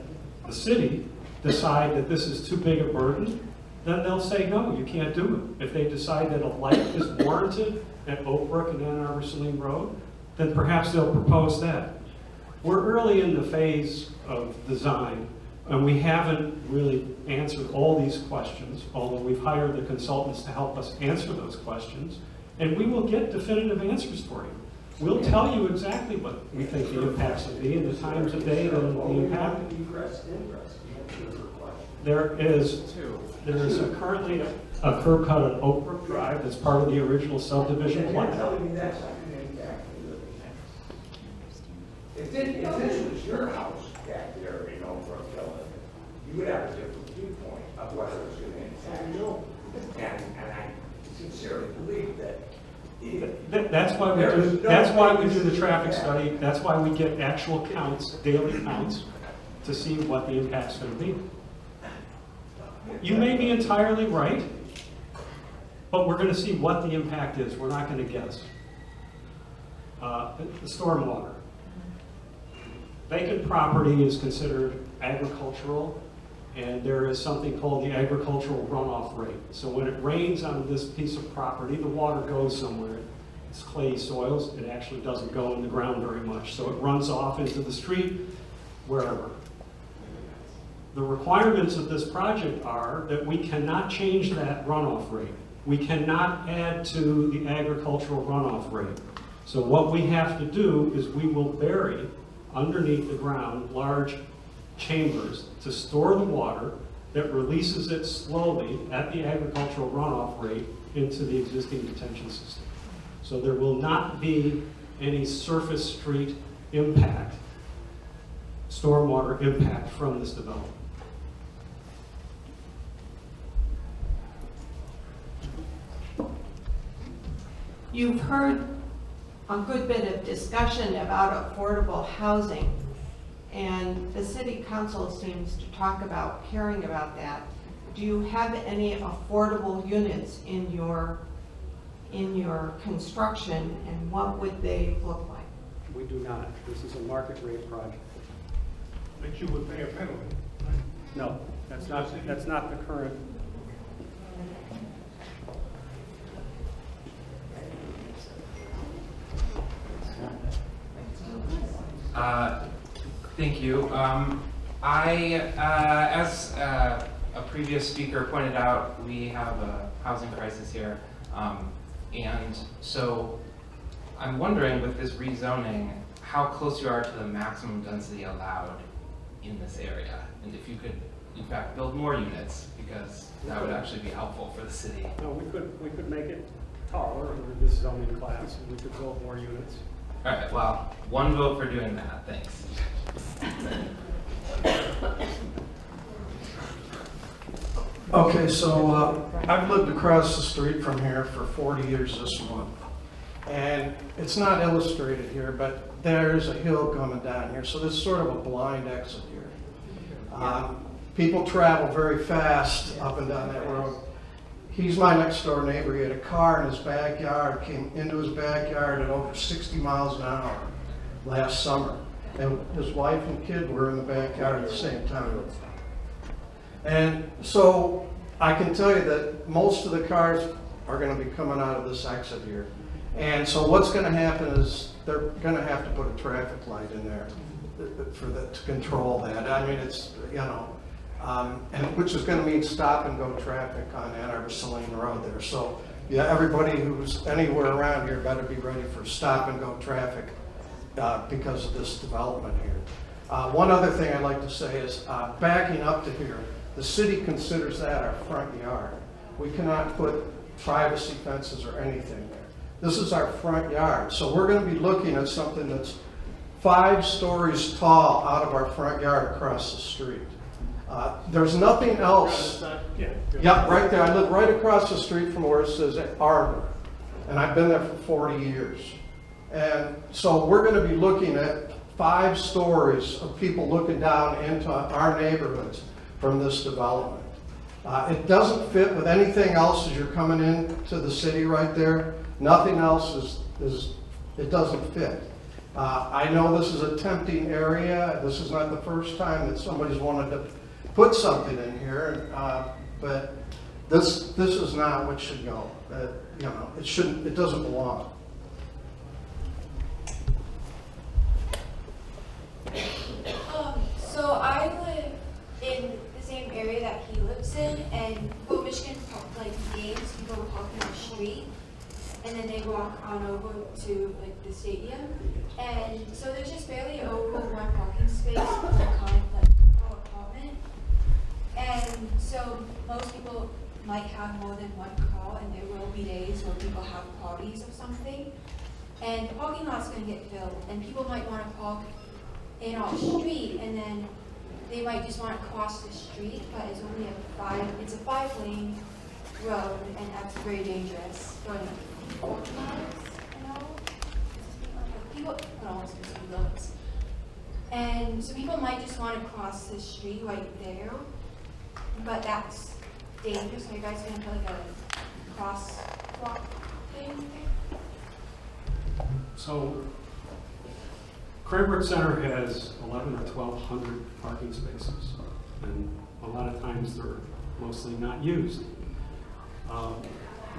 the city decide that this is too big a burden, then they'll say, no, you can't do it. If they decide that a light is warranted at Oak Brook and Ann Arbor-Saline Road, then perhaps they'll propose that. We're early in the phase of design, and we haven't really answered all these questions, although we've hired the consultants to help us answer those questions, and we will get definitive answers for you. We'll tell you exactly what we think the impacts will be and the times of day and the impact. There is currently a curb cut on Oak Brook Drive that's part of the original subdivision You're plan. telling me that's not going to impact the living. If this was your house back there in Oak Brook, you would have a different viewpoint of whether it's going to impact you. And I sincerely believe that. That's why we do. That's why we do the traffic study. That's why we get actual counts, daily counts, to see what the impact's going to be. You may be entirely right, but we're going to see what the impact is. We're not going to guess. The stormwater. Vacant property is considered agricultural, and there is something called the agricultural runoff rate. So when it rains on this piece of property, the water goes somewhere. It's clay soils. It actually doesn't go in the ground very much. So it runs off into the street, wherever. The requirements of this project are that we cannot change that runoff rate. We cannot add to the agricultural runoff rate. So what we have to do is we will bury underneath the ground large chambers to store the water that releases it slowly at the agricultural runoff rate into the existing detention system. So there will not be any surface street impact, stormwater impact from this development. You've heard a good bit of discussion about affordable housing, and the city council seems to talk about caring about that. Do you have any affordable units in your construction, and what would they look like? We do not. This is a market rate project. But you would pay a penalty. No, that's not the current. Thank you. As a previous speaker pointed out, we have a housing crisis here. And so I'm wondering, with this rezoning, how close you are to the maximum density allowed in this area. And if you could, in fact, build more units, because that would actually be helpful for the city. No, we could make it taller under this zoning class, and we could build more units. All right, well, one vote for doing that, thanks. Okay, so I've lived across the street from here for 40 years this month. And it's not illustrated here, but there's a hill coming down here, so there's sort of a blind exit here. People travel very fast up and down that road. he's my next door neighbor. He had a car in his backyard, came into his backyard at over 60 miles an hour last summer. And his wife and kid were in the backyard at the same time. And so I can tell you that most of the cars are going to be coming out of this exit here. And so what's going to happen is they're going to have to put a traffic light in there to control that. I mean, it's, you know, and which is going to mean stop and go traffic on Ann Arbor-Saline Road there. So yeah, everybody who's anywhere around here better be ready for stop and go traffic because of this development here. One other thing I'd like to say is backing up to here, the city considers that our front yard. We cannot put privacy fences or anything there. This is our front yard. So we're going to be looking at something that's 5 stories tall out of our front yard across the street. There's nothing else. Yeah, right there. I live right across the street from where it says Arbor, and I've been there for 40 years. And so we're going to be looking at 5 stories of people looking down into our neighborhoods from this development. It doesn't fit with anything else as you're coming into the city right there. Nothing else it doesn't fit. I know this is a tempting area. This is not the first time that somebody's wanted to put something in here, but this is not what should go. You know, it doesn't belong. So I live in the same area that he lives in, and go Michigan, like games, people walk on the street, and then they walk on over to like the stadium, and so there's just barely over 1 parking space per apartment, and so most people might have more than 1 car, and there will be days where people have parties or something, and the parking lot's going to get filled, and people might want to park in our street, and then they might just want to cross the street, but it's only it's a 5-lane road, and that's very dangerous for cars, you know? People could almost be speed limits. And so people might just want to cross the street right there, but that's dangerous. Are you guys going to put like a crosswalk thing there? So Cranbrook Center has 11 or 1,200 parking spaces, and a lot of times they're mostly not used.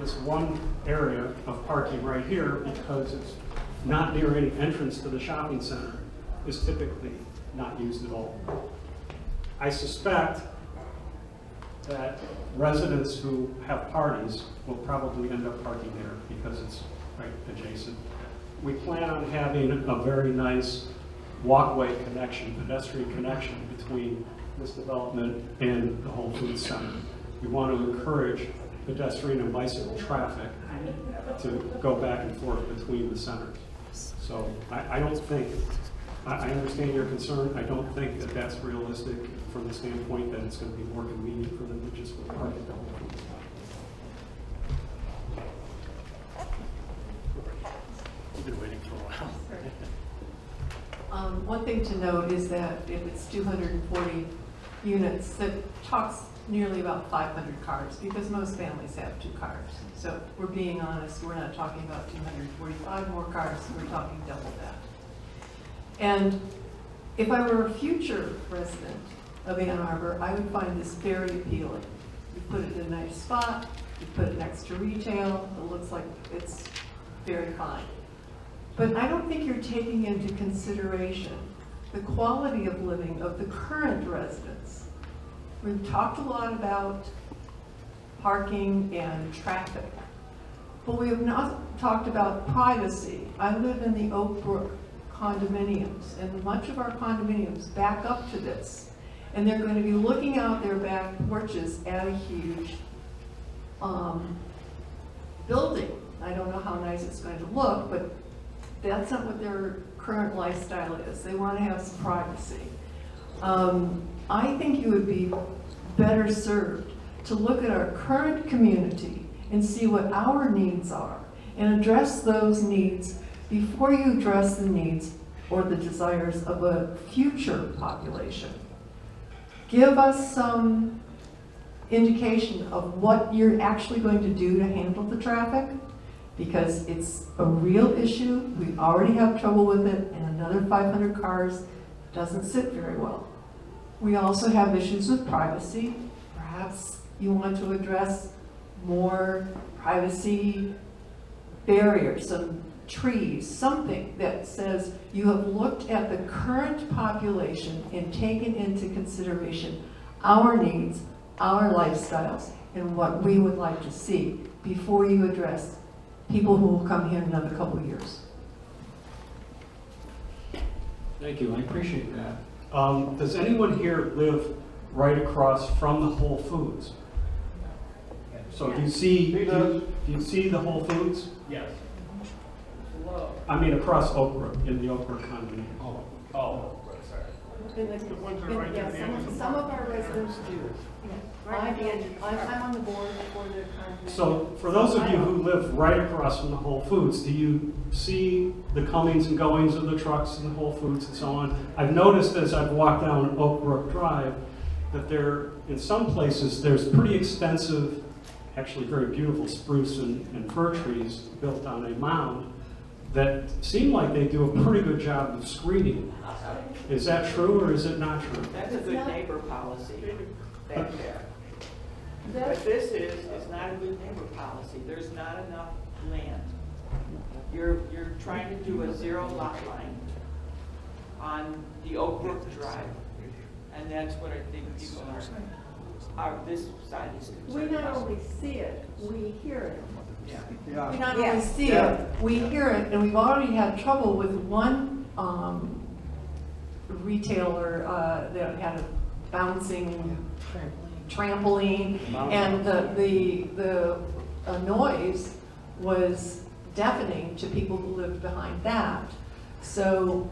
This one area of parking right here, because it's not near any entrance to the shopping center, is typically not used at all. I suspect that residents who have parties will probably end up parking there because it's right adjacent. We plan on having a very nice walkway connection, pedestrian connection between this development and the Whole Foods Center. We want to encourage pedestrian and bicycle traffic to go back and forth between the centers. So I don't think, I understand your concern. I don't think that that's realistic from the standpoint that it's going to be more convenient for them to just go park at the Whole Foods. We've been waiting for a while. One thing to note is that if it's 240 units, that talks nearly about 500 cars, because most families have 2 cars. So if we're being honest, we're not talking about 245 more cars, we're talking double that. And if I were a future resident of Ann Arbor, I would find this very appealing. You put it in a nice spot, you put it next to retail, it looks like it's very fine. But I don't think you're taking into consideration the quality of living of the current residents. We've talked a lot about parking and traffic, but we have not talked about privacy. I live in the Oak Brook condominiums, and much of our condominiums back up to this, and they're going to be looking out their back porches at a huge building. I don't know how nice it's going to look, but that's not what their current lifestyle is. They want to have some privacy. I think you would be better served to look at our current community and see what our needs are and address those needs before you address the needs or the desires of a future population. Give us some indication of what you're actually going to do to handle the traffic, because it's a real issue. We already have trouble with it, and another 500 cars doesn't sit very well. We also have issues with privacy. Perhaps you want to address more privacy barriers, some trees, something that says you have looked at the current population and taken into consideration our needs, our lifestyles, and what we would like to see before you address people who will come here in another couple of years. Thank you, I appreciate that. Does anyone here live right across from the Whole Foods? So do you see, do you see the Whole Foods? Yes. I mean, across Oak Brook, in the Oak Brook condominium. Oh, sorry. Some of our residents do. I'm on the board for the condominium. So for those of you who live right across from the Whole Foods, do you see the comings and goings of the trucks and the Whole Foods and so on? I've noticed as I've walked down Oak Brook Drive that there, in some places, there's pretty extensive, actually very beautiful spruce and fir trees built on a mound that seem like they do a pretty good job of screening. Is that true or is it not true? That's a good neighbor policy back there. But this is not a good neighbor policy. There's not enough land. You're trying to do a zero lot line on the Oak Brook Drive. And that's what I think people are this side is concerned We not about. only see it, we hear it. Yeah. We not only see it, we hear it, and we've already had trouble with one retailer that had a bouncing trampoline, and the noise was deafening to people who lived behind that. So,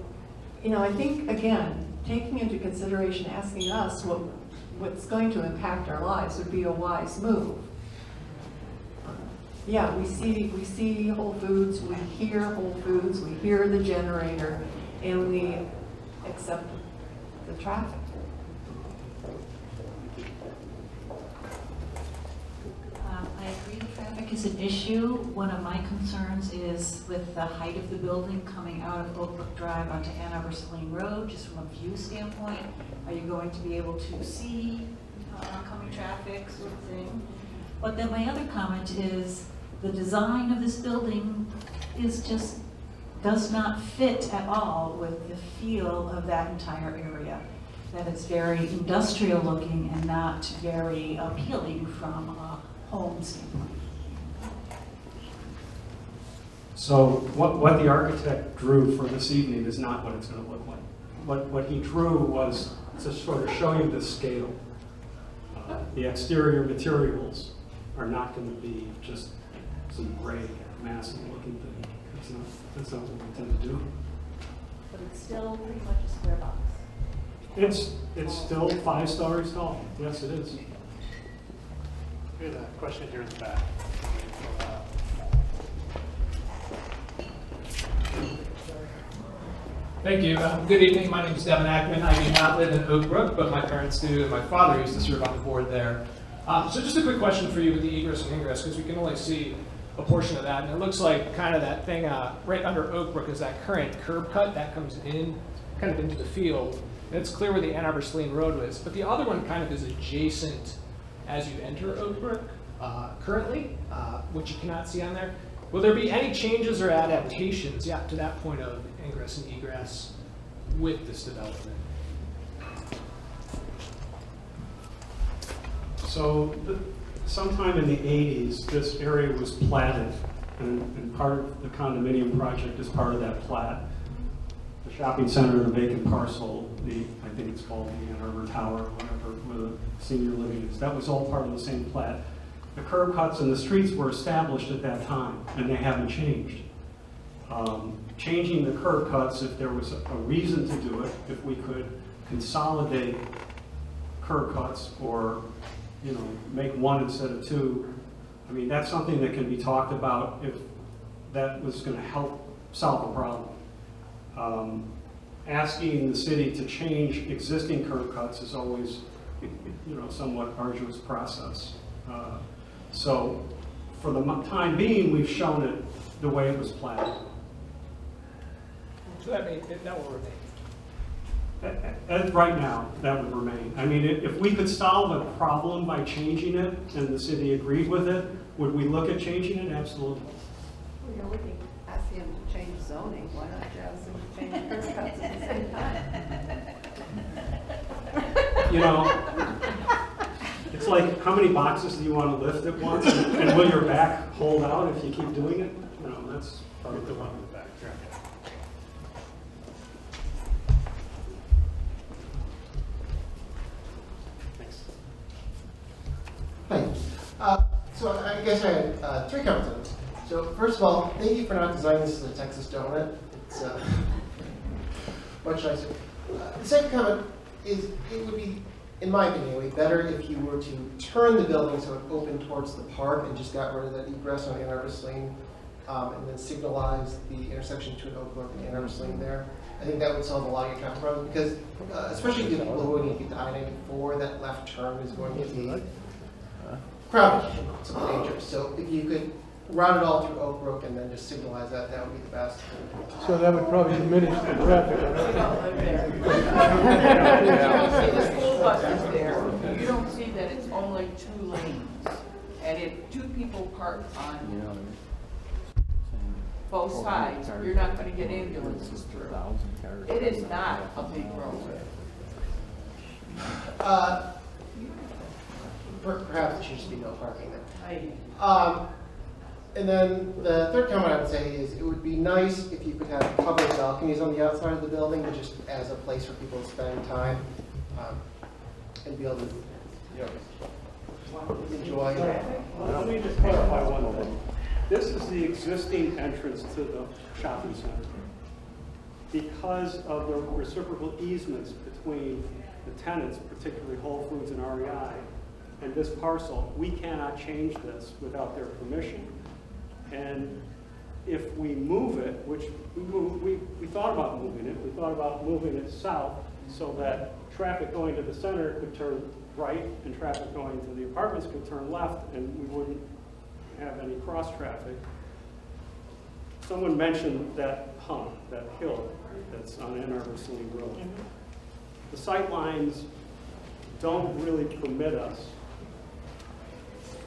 you know, I think, again, taking into consideration, asking us what's going to impact our lives would be a wise move. Yeah, we see Whole Foods, we hear Whole Foods, we hear the generator, and we accept the traffic. I agree traffic is an issue. One of my concerns is with the height of the building coming out of Oak Brook Drive onto Ann Arbor-Saline Road, just from a view standpoint. Are you going to be able to see oncoming traffic sort of thing? But then my other comment is the design of this building does not fit at all with the feel of that entire area. That it's very industrial looking and not very appealing from a home standpoint. So what the architect drew for this evening is not what it's going to look like. What he drew was to sort of show you the scale. The exterior materials are not going to be just some gray, massive looking thing. That's not what we intend to do. But it's still pretty much a square box. It's still 5 stories tall. Yes, it is. We have a question here in the back. Thank you. Good evening. My name is Devin Ackman. I do not live in Oak Brook, but my parents do, and my father used to serve on the board there. So just a quick question for you with the egress and ingress, because we can only see a portion of that, and it looks like kind of that thing right under Oak Brook is that current curb cut that comes in, kind of into the field. And it's clear where the Ann Arbor-Saline Road is, but the other one kind of is adjacent as you enter Oak Brook currently, which you cannot see on there. Will there be any changes or adaptations, to that point of ingress and egress with this development? So sometime in the 80s, this area was platted, and part of the condominium project is part of that plat. The shopping center, the vacant parcel, I think it's called the Ann Arbor Tower, or whatever, where the senior living is. That was all part of the same plat. The curb cuts and the streets were established at that time, and they haven't changed. Changing the curb cuts, if there was a reason to do it, if we could consolidate curb cuts or make one instead of two, I mean, that's something that can be talked about if that was going to help solve a problem. Asking the city to change existing curb cuts is always somewhat arduous process. So for the time being, we've shown it the way it was planned. So that will remain. As right now, that would remain. I mean, if we could solve a problem by changing it and the city agreed with it, would we look at changing it? Absolutely. Well, we can ask him to change zoning. Why not you ask him to change curb cuts at the same time? It's like, how many boxes do you want to lift at once? And will your back hold out if you keep doing it? That's part of the one in the back. Thanks. So I guess I had 3 comments on this. So first of all, thank you for not designing this as a Texas donut. It's much nicer. The second comment is it would be, in my opinion, it would be better if you were to turn the building so it opened towards the park and just got rid of that egress on Ann Arbor-Saline, and then signalize the intersection between Oak Brook and Ann Arbor-Saline there. I think that would solve a lot of your traffic problems because, especially the people who need to get to I-94, that left turn is going to be crowded, it's dangerous. So if you could route it all through Oak Brook and then just signalize that, that would be the best. So that would probably diminish the traffic. You don't live there. You don't see the school buses there. You don't see that it's only 2 lanes. And if 2 people park on both sides, you're not going to get ambulances through. It is not a big road. Perhaps it should just be no parking there. And then the third comment I would say is it would be nice if you could have covered balconies on the outside of the building, but just as a place for people to spend time and be able to, enjoy. Let me just clarify one thing. This is the existing entrance to the shopping center. Because of the reciprocal easements between the tenants, particularly Whole Foods and REI, and this parcel, we cannot change this without their permission. And if we move it, which we thought about moving it, we thought about moving it south so that traffic going to the center could turn right and traffic going to the apartments could turn left and we wouldn't have any cross traffic. Someone mentioned that hump, that hill that's on Ann Arbor-Saline Road. The sight lines don't really permit us,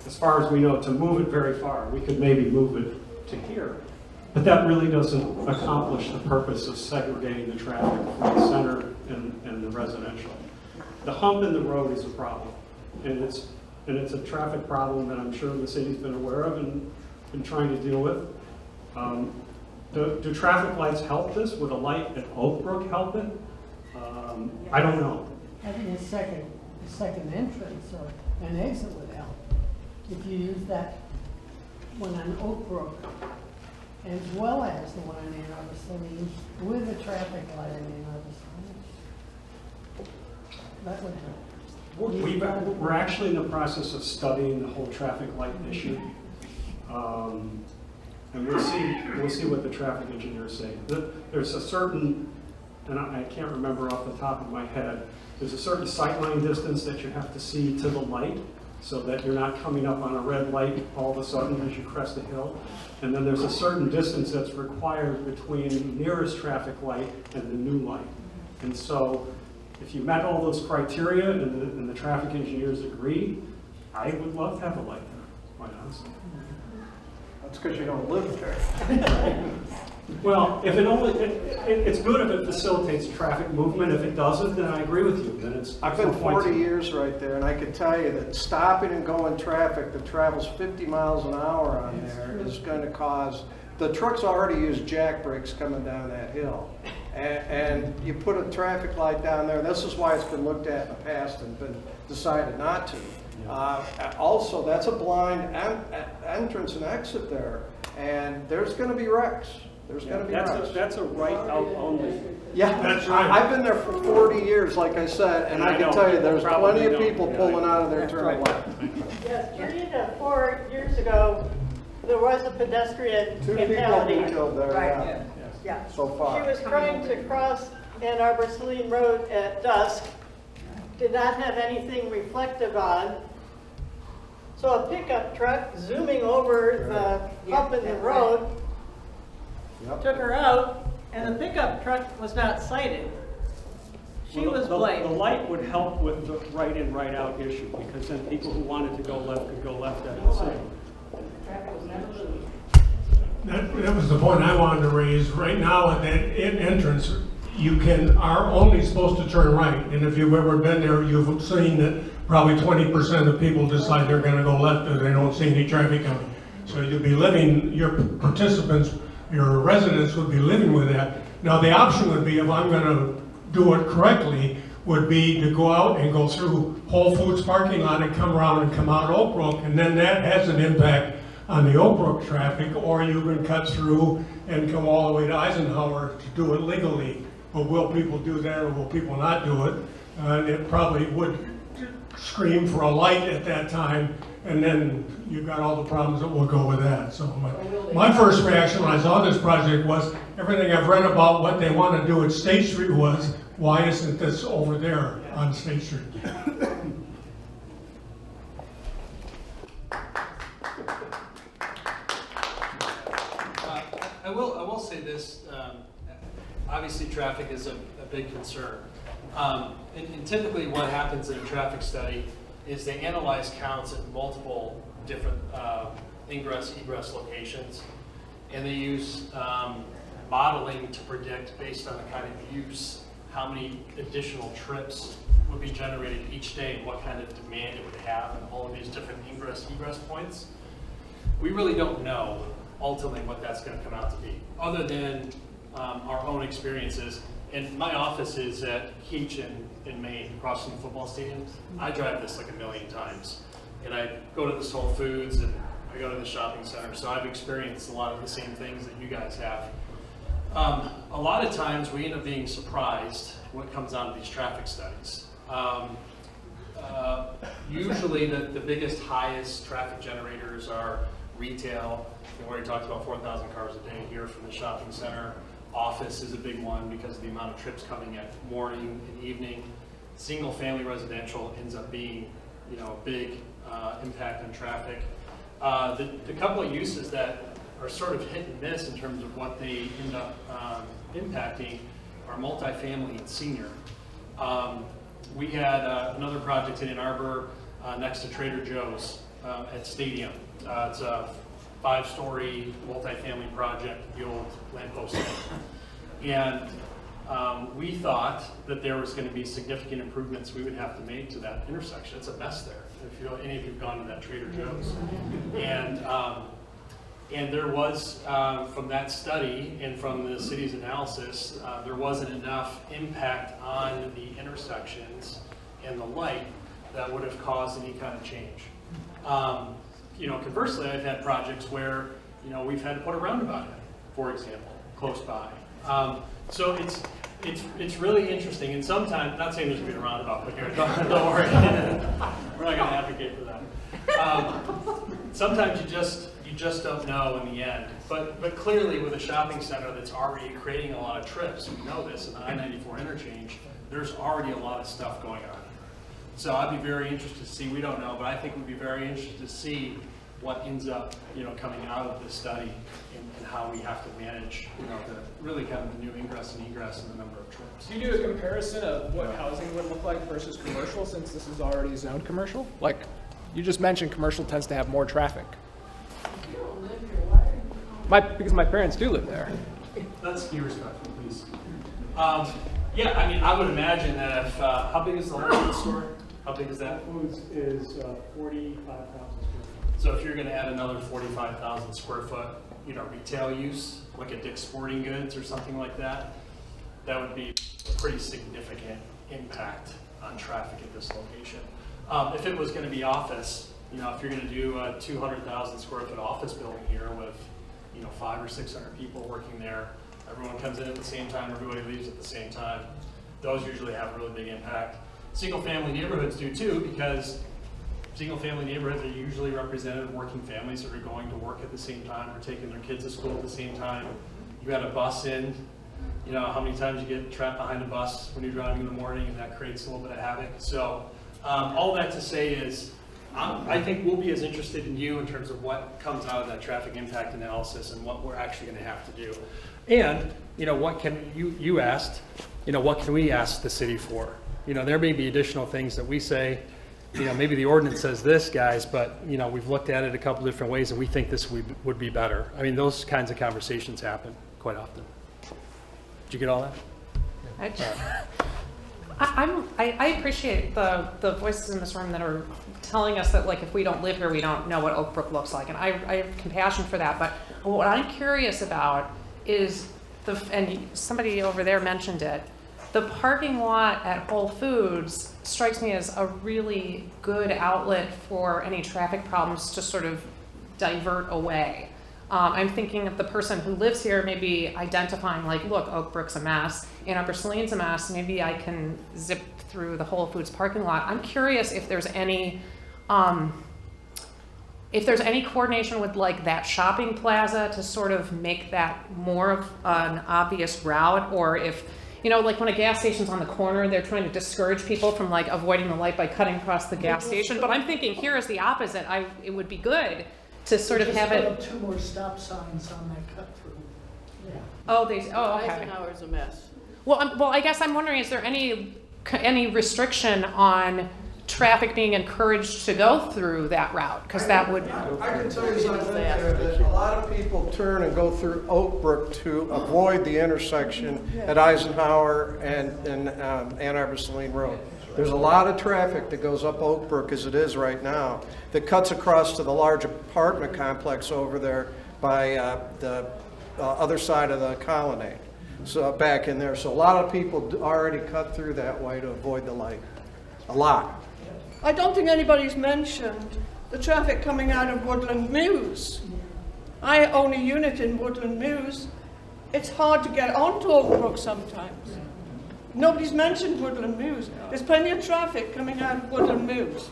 as far as we know, to move it very far. We could maybe move it to here, but that really doesn't accomplish the purpose of segregating the traffic from the center and the residential. The hump in the road is a problem, and it's a traffic problem that I'm sure the city's been aware of and been trying to deal with. Do traffic lights help this? Would a light at Oak Brook help it? I don't know. I think the second entrance or an exit would help. If you use that one on Oak Brook, as well as the one on Ann Arbor-Saline, with a traffic light on Ann Arbor-Saline. That would help. We're actually in the process of studying the whole traffic light issue. And we'll see what the traffic engineers say. There's a certain, and I can't remember off the top of my head, there's a certain sightline distance that you have to see to the light so that you're not coming up on a red light all of a sudden as you crest a hill. And then there's a certain distance that's required between the nearest traffic light and the new light. And so if you met all those criteria and the traffic engineers agree, I would love to have a light there, quite honestly. That's because you don't live there. Well, if it's good if it facilitates traffic movement. If it doesn't, then I agree with you. Then it's. I've been 40 years right there, and I can tell you that stopping and going traffic that travels 50 miles an hour on there is going to cause, the trucks already use jack brakes coming down that hill. And you put a traffic light down there, this is why it's been looked at in the past and been decided not to. Also, that's a blind entrance and exit there, and there's going to be wrecks. There's going to be wrecks. That's a right out only. Yeah, that's right. I've been there for 40 years, like I said, and I can tell you there's plenty of people pulling out of there turning left. Yes, 3 to 4 years ago, there was a pedestrian 2 people fatality. been killed there, Right. yeah, so far. She was trying to cross Ann Arbor-Saline Road at dusk did not have anything reflective on. So a pickup truck zooming over the hump in the road took her out, and the pickup truck was not sighted. She was blamed. The light would help with the right in, right out issue, because then people who wanted to go left could go left at the same. That was the point I wanted to raise. Right now at that entrance, you are only supposed to turn right. And if you've ever been there, you've seen that probably 20% of people decide they're gonna go left because they don't see any traffic coming. So you'll be living, your participants, your residents would be living with that. Now the option would be, if I'm gonna do it correctly, would be to go out and go through Whole Foods parking lot and come around and come out Oak Brook, and then that has an impact on the Oak Brook traffic, or you can cut through and come all the way to Eisenhower to do it legally. But will people do that, or will people not do it? And it probably would scream for a light at that time, and then you've got all the problems that will go with that. So my first reaction when I saw this project was, everything I've read about what they want to do at State Street was, why isn't this over there on State Street? I will say this, obviously traffic is a big concern. And typically what happens in a traffic study is they analyze counts at multiple different ingress, egress locations, and they use modeling to predict, based on the kind of use, how many additional trips would be generated each day and what kind of demand it would have and all of these different ingress, egress points. We really don't know ultimately what that's going to come out to be, other than our own experiences. And my office is at Keach in Maine, across from the football stadiums. I drive this like a million times. And I go to this Whole Foods and I go to the shopping center. So I've experienced a lot of the same things that you guys have. A lot of times we end up being surprised what comes out of these traffic studies. Usually the biggest, highest traffic generators are retail. We already talked about 4,000 cars a day here from the shopping center. Office is a big one because of the amount of trips coming at morning and evening. Single family residential ends up being, a big impact on traffic. The couple of uses that are sort of hit and miss in terms of what they end up impacting are multifamily and senior. We had another project in Ann Arbor next to Trader Joe's at Stadium. It's a 5-story multifamily project, the old lamppost. And we thought that there was going to be significant improvements we would have to make to that intersection. It's a mess there, if any of you have gone to that Trader Joe's. And there was, from that study and from the city's analysis, there wasn't enough impact on the intersections and the light that would have caused any kind of change. Conversely, I've had projects where, we've had to put a roundabout in, for example, close by. So it's really interesting, and sometimes, not saying there's going to be a roundabout, but here, don't worry, we're not going to advocate for that. Sometimes you just don't know in the end, but clearly with a shopping center that's already creating a lot of trips, we know this, in the I-94 interchange, there's already a lot of stuff going on. So I'd be very interested to see, we don't know, but I think we'd be very interested to see what ends up, coming out of this study and how we have to manage, the really kind of the new ingress and egress and the number of trips. Do you do a comparison of what housing would look like versus commercial, since this is already zoned commercial? Like, you just mentioned commercial tends to have more traffic. Because my parents do live there. Let's be respectful, please. Yeah, I would imagine that if, how big is the whole store? How big is that? Foods is 45,000 square feet. So if you're going to add another 45,000 square foot, retail use, like a Dick's Sporting Goods or something like that, that would be a pretty significant impact on traffic at this location. If it was going to be office, if you're going to do a 200,000 square foot office building here with, 500 or 600 people working there, everyone comes in at the same time, everybody leaves at the same time, those usually have a really big impact. Single-family neighborhoods do too, because single-family neighborhoods are usually represented of working families that are going to work at the same time or taking their kids to school at the same time. You had a bus in you know, how many times you get trapped behind a bus when you're driving in the morning, and that creates a little bit of havoc. So all that to say is, I think we'll be as interested in you in terms of what comes out of that traffic impact analysis and what we're actually going to have to do. And, you know, what can you asked, you know, what can we ask the city for? You know, there may be additional things that we say, you know, maybe the ordinance says this, guys, but, you know, we've looked at it a couple different ways and we think this would be better. I mean, those kinds of conversations happen quite often. Did you get all that? I appreciate the voices in this room that are telling us that, like, if we don't live here, we don't know what Oak Brook looks like. And I have compassion for that. But what I'm curious about is and somebody over there mentioned it, the parking lot at Whole Foods strikes me as a really good outlet for any traffic problems to sort of divert away. I'm thinking of the person who lives here maybe identifying, like, look, Oak Brook's a mess, Ann Arbor-Saline's a mess, maybe I can zip through the Whole Foods parking lot. I'm curious if there's any coordination with, like, that shopping plaza to sort of make that more of an obvious route, or if, you know, like when a gas station's on the corner, they're trying to discourage people from, like, avoiding the light by cutting across the gas station. But I'm thinking here is the opposite. It would be good to sort of have it. Two more stop signs on that cut through. Yeah. Oh, okay. Eisenhower's a mess. Well, I guess I'm wondering, is there any restriction on traffic being encouraged to go through that route? Because that would. I can tell you something there, that a lot of people turn and go through Oak Brook to avoid the intersection at Eisenhower and Ann Arbor-Saline Road. There's a lot of traffic that goes up Oak Brook as it is right now that cuts across to the large apartment complex over there by the other side of the colonnade. So back in there. So a lot of people already cut through that way to avoid the light. A lot. I don't think anybody's mentioned the traffic coming out of Woodland Mews. I own a unit in Woodland Mews. It's hard to get onto Oak Brook sometimes. Nobody's mentioned Woodland Mews. There's plenty of traffic coming out of Woodland Mews.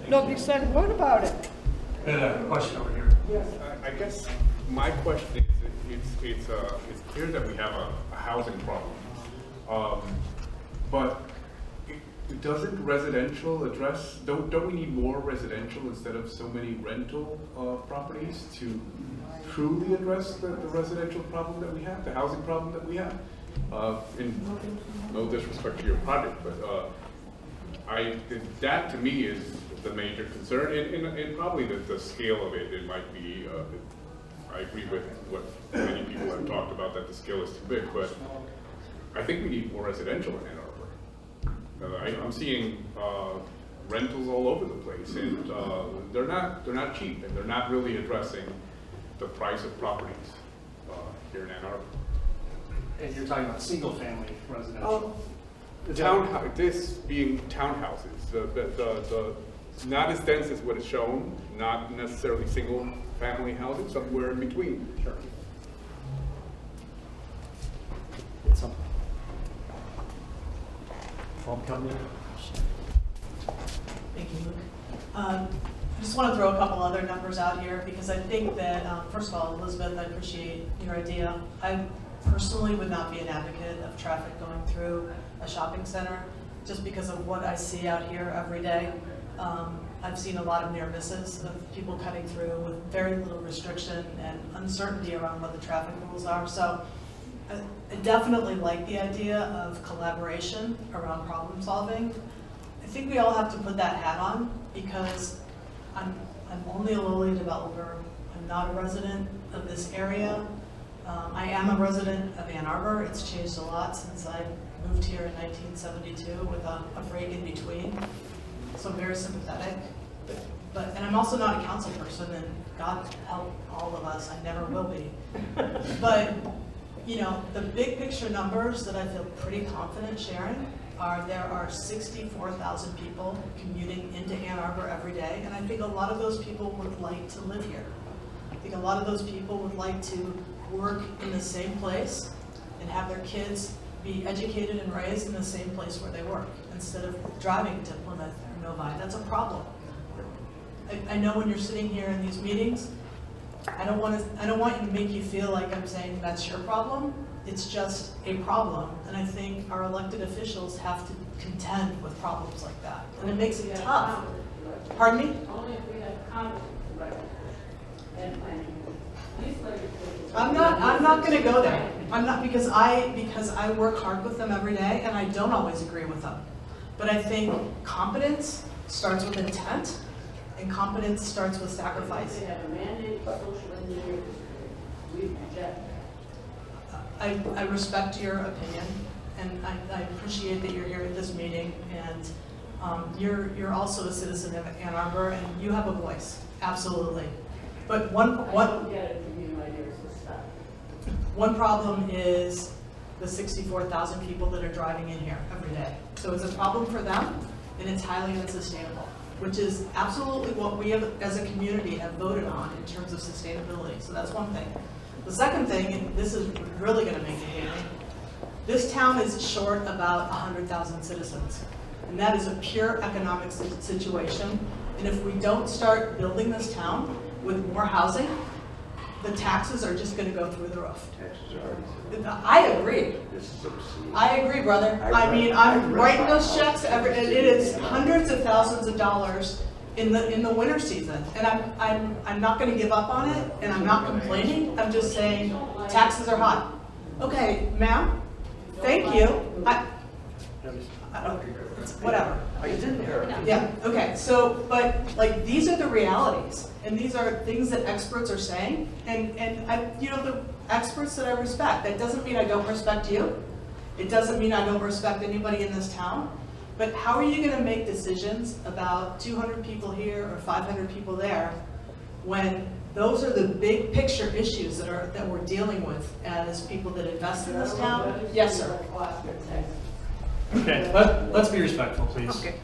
Nobody said a word about it. A question over here. Yes. I guess my question is, it's clear that we have a housing problem, but doesn't residential address? Don't we need more residential instead of so many rental properties to truly address the residential problem that we have, the housing problem that we have? In no disrespect to your project, but that to me is the major concern, and probably the scale of it. It might be. I agree with what many people have talked about, that the scale is too big, but I think we need more residential in Ann Arbor. I'm seeing rentals all over the place, and they're not cheap, and they're not really addressing the price of properties here in Ann Arbor. And you're talking about single-family residential. This being townhouses, the not as dense as what is shown, not necessarily single-family housing, somewhere in between. Sure. Thank you, Luke. I just want to throw a couple other numbers out here because I think that, first of all, Elizabeth, I appreciate your idea. I personally would not be an advocate of traffic going through a shopping center just because of what I see out here every day. I've seen a lot of near misses of people cutting through with very little restriction and uncertainty around what the traffic rules are. So I definitely like the idea of collaboration around problem solving. I think we all have to put that hat on because I'm only a lowly developer. I'm not a resident of this area. I am a resident of Ann Arbor. It's changed a lot since I moved here in 1972 with a break in between. So I'm very sympathetic. And I'm also not a council person, and God help all of us, I never will be. But, you know, the big picture numbers that I feel pretty confident sharing are there are 64,000 people commuting into Ann Arbor every day, and I think a lot of those people would like to live here. I think a lot of those people would like to work in the same place and have their kids be educated and raised in the same place where they work instead of driving to Plymouth or Novi. That's a problem. I know when you're sitting here in these meetings, I don't want you to make you feel like I'm saying that's your problem. It's just a problem, and I think our elected officials have to contend with problems like that, and it makes it tough. Pardon me? Only if we have comments, right? And I'm not going to go there. I'm not, because I work hard with them every day, and I don't always agree with them. But I think competence starts with intent, and competence starts with sacrifice. They have a mandate for social engineering. We reject that. I respect your opinion, and I appreciate that you're here at this meeting, and you're also a citizen of Ann Arbor, and you have a voice, absolutely. But I don't get it from you, my dear sister. one problem is the 64,000 people that are driving in here every day. So it's a problem for them, and it's highly unsustainable, which is absolutely what we have, as a community, have voted on in terms of sustainability. So that's one thing. The second thing, and this is really going to make you hate me, this town is short about 100,000 citizens. And that is a pure economic situation. And if we don't start building this town with more housing, the taxes are just going to go through the roof. I agree. I agree, brother. I mean, I'm writing those checks and it is hundreds of thousands of dollars in the winter season, and I'm not going to give up on it, and I'm not complaining. I'm just saying taxes are high. Okay, ma'am. Thank you. Whatever. Yeah. Okay. So, but like these are the realities, and these are things that experts are saying, and the experts that I respect. That doesn't mean I don't respect you. It doesn't mean I don't respect anybody in this town. But how are you going to make decisions about 200 people here or 500 people there when those are the big picture issues that we're dealing with as people that invest in this town? Yes, sir. Okay, let's be respectful, please. Okay.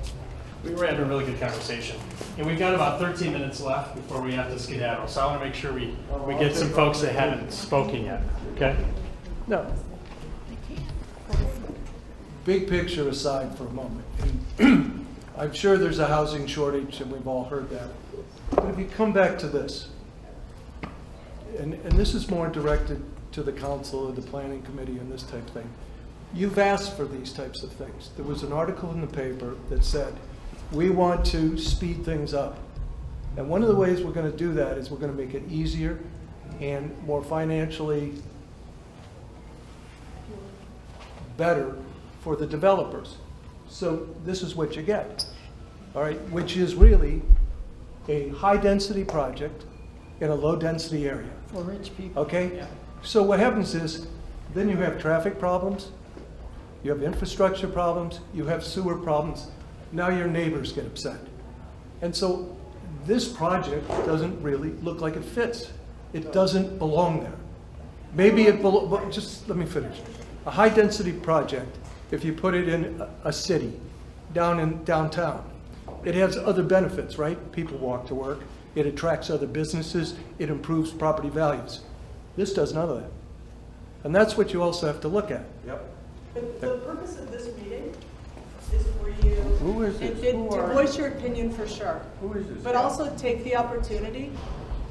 We were having a really good conversation. And we've got about 13 minutes left before we have to skedaddle. So I want to make sure we get some folks that haven't spoken yet, okay? No. Big picture aside for a moment. And I'm sure there's a housing shortage, and we've all heard that. But if you come back to this, and this is more directed to the council or the planning committee and this type of thing, you've asked for these types of things. There was an article in the paper that said, we want to speed things up. And one of the ways we're going to do that is we're going to make it easier and more financially better for the developers. So this is what you get, all right, which is really a high-density project in a low-density area. For rich people. Okay? Yeah. So what happens is, then you have traffic problems, you have infrastructure problems, you have sewer problems. Now your neighbors get upset. And so this project doesn't really look like it fits. It doesn't belong there. Maybe it belongs, but just let me finish. A high-density project, if you put it in a city, downtown, it has other benefits, right? People walk to work, it attracts other businesses, it improves property values. This does none of that. And that's what you also have to look at. Yep. The purpose of this meeting is for you Who is this? to voice your opinion for sure. Who is this? But also take the opportunity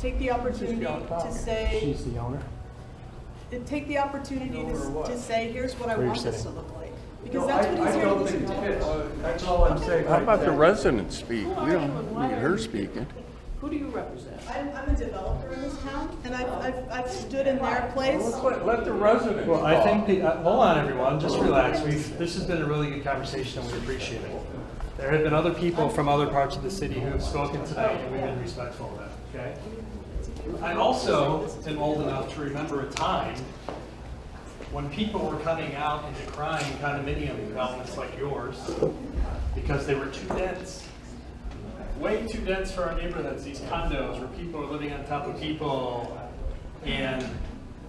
to say. She's the owner. Take the opportunity to say, here's what I Where you're want this to sitting. look like. Because that's what he's here to listen to. That's all I'm saying. How about the residents speak? We don't need her speaking. Who do you represent? I'm a developer in this town, and I've stood in their place. Let the residents. Well, I think, hold on, everyone, just relax. This has been a really good conversation, and we appreciate it. There have been other people from other parts of the city who have spoken tonight, and we've been respectful of that, okay? I also am old enough to remember a time when people were coming out and decrying condominium developments like yours because they were too dense. Way too dense for our neighborhoods, these condos where people are living on top of people, and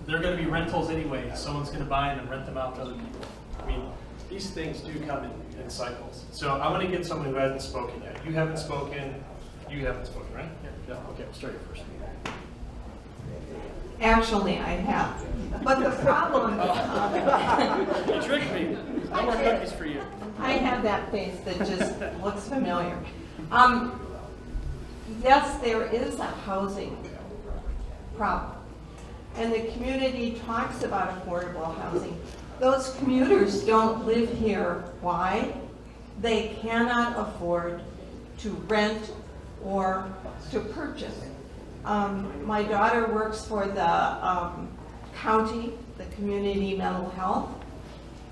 they're going to be rentals anyway. Someone's going to buy them and rent them out to other people. I mean, these things do come in cycles. So I want to get someone who hasn't spoken yet. You haven't spoken, right? Yeah. Okay, we'll start you first. Actually, I have. But the problem... You tricked me. No more cookies for you. I have that face that just looks familiar. Yes, there is a housing problem. And the community talks about affordable housing. Those commuters don't live here. Why? They cannot afford to rent or to purchase. My daughter works for the county, the community mental health.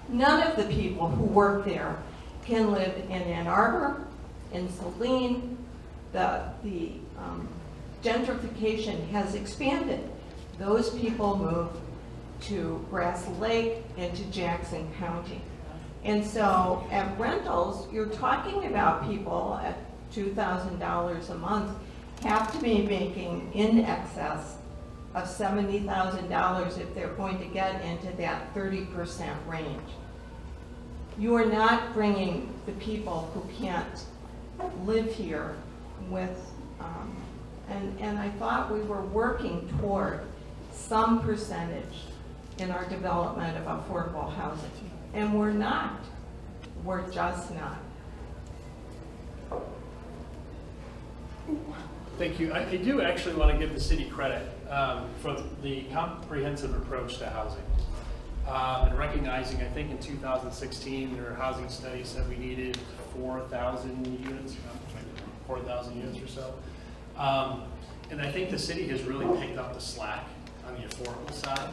None of the people who work there can live in Ann Arbor, in Saline. The gentrification has expanded. Those people move to Grass Lake and to Jackson County. And so at rentals, you're talking about people at $2,000 a month have to be making in excess of $70,000 if they're going to get into that 30% range. You are not bringing the people who can't live here with, and I thought we were working toward some percentage in our development of affordable housing. And we're not. We're just not. Thank you. I do actually want to give the city credit for the comprehensive approach to housing. And recognizing, I think in 2016, there were housing studies that we needed 4,000 units, 4,000 units or so. And I think the city has really picked up the slack on the affordable side.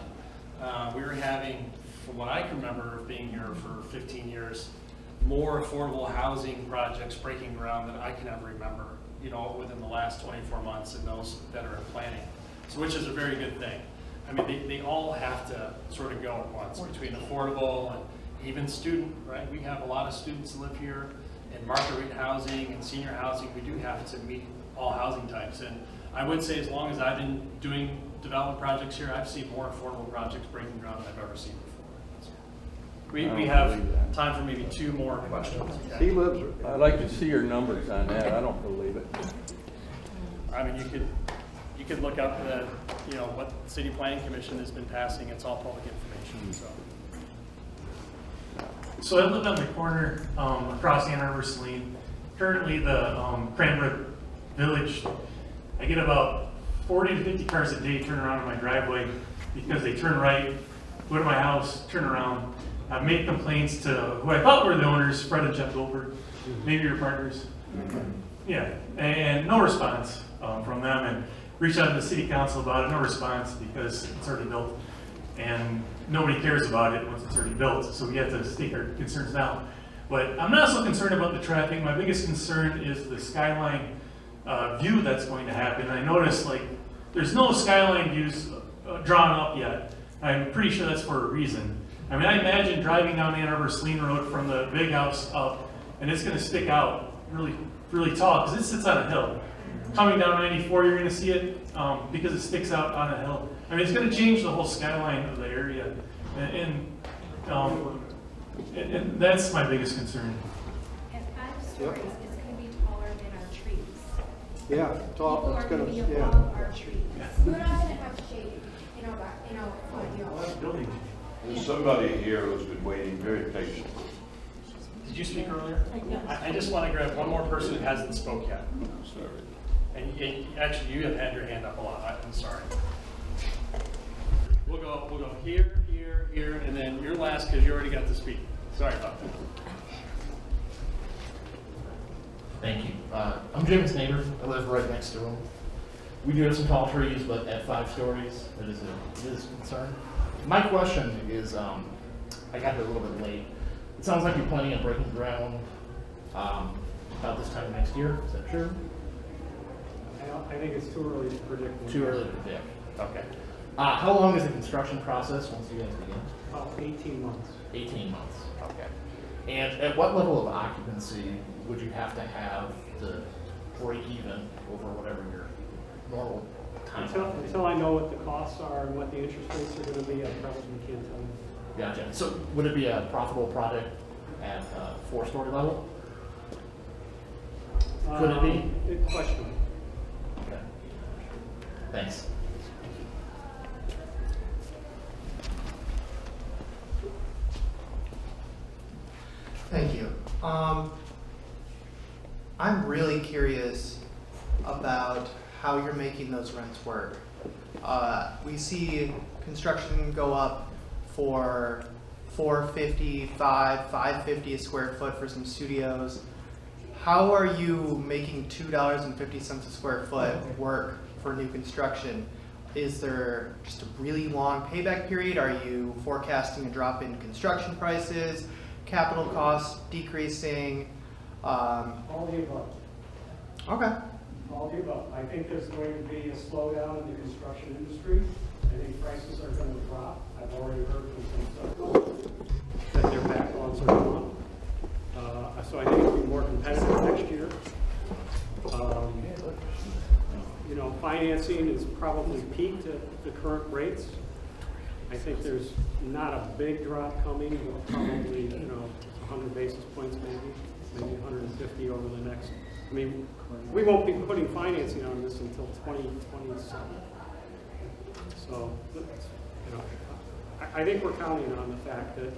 We were having, from what I can remember being here for 15 years, more affordable housing projects breaking ground than I can ever remember, you know, within the last 24 months and those that are in planning. So which is a very good thing. I mean, they all have to sort of go at once between affordable and even student, right? We have a lot of students live here in market rate housing and senior housing. We do have to meet all housing types. And I would say as long as I've been doing development projects here, I've seen more affordable projects breaking ground than I've ever seen before. So we have time for maybe 2 more questions. Okay? He lives, I'd like to see your numbers on that. I don't believe it. I mean, you could look up the, you know, what the City Planning Commission has been passing. It's all public information. So I live on the corner across Ann Arbor-Saline. Currently, the Cranbrook Village, I get about 40 to 50 cars a day turn around in my driveway because they turn right, go to my house, turn around. I've made complaints to who I thought were the owners, Fred and Jeff Goldberg, maybe your partners. Yeah, and no response from them. And reached out to the city council about it, no response because it's already built. And nobody cares about it once it's already built, so we have to stake our concerns now. But I'm not so concerned about the traffic. My biggest concern is the skyline view that's going to happen. I noticed like there's no skyline views drawn up yet. I'm pretty sure that's for a reason. I mean, I imagine driving down Ann Arbor-Saline Road from the big house up, and it's going to stick out really, really tall because it sits on a hill. Coming down 94, you're going to see it because it sticks out on a hill. I mean, it's going to change the whole skyline of the area, and that's my biggest concern. At 5 stories, it's going to be taller than our trees. Yeah, tall. People are going to be yeah. above our trees. We're not going to have shade, Building. There's somebody here who's been waiting very patiently. Did you speak earlier? I just want to grab one more person who hasn't spoke yet. Sorry. And actually, you have had your hand up a lot. I'm sorry. We'll go here, here, here, and then you're last because you already got to speak. Sorry about that. Thank you. I'm Jim's neighbor. I live right next to him. We do have some tall trees, but at 5 stories, it is a concern. My question is, I got here a little bit late. It sounds like you're planning on breaking ground about this time next year. Is that true? I think it's too early to predict. Too early to predict. Okay. How long is the construction process once you guys begin? About 18 months. 18 months. Okay. And at what level of occupancy would you have to have to break even over whatever your normal time? Until I know what the costs are and what the interest rates are going to be, I probably can't tell you. Gotcha. So would it be a profitable project at 4-story level? Could it be? Good question. Okay. Thanks. Thank you. I'm really curious about how you're making those rents work. We see construction go up for $450, $550 a square foot for some studios. How are you making $2.50 a square foot work for new construction? Is there just a really long payback period? Are you forecasting a drop in construction prices, capital costs decreasing? All the above. Okay. All the above. I think there's going to be a slowdown in the construction industry. I think prices are going to drop. I've already heard from some subcontractors that their backlogs are gone. So I think it'll be more competitive next year. You know, financing is probably peaked at the current rates. I think there's not a big drop coming, but probably, you know, 100 basis points maybe 150 over the next. I mean, we won't be putting financing on this until 2027. So, you know, I think we're counting on the fact that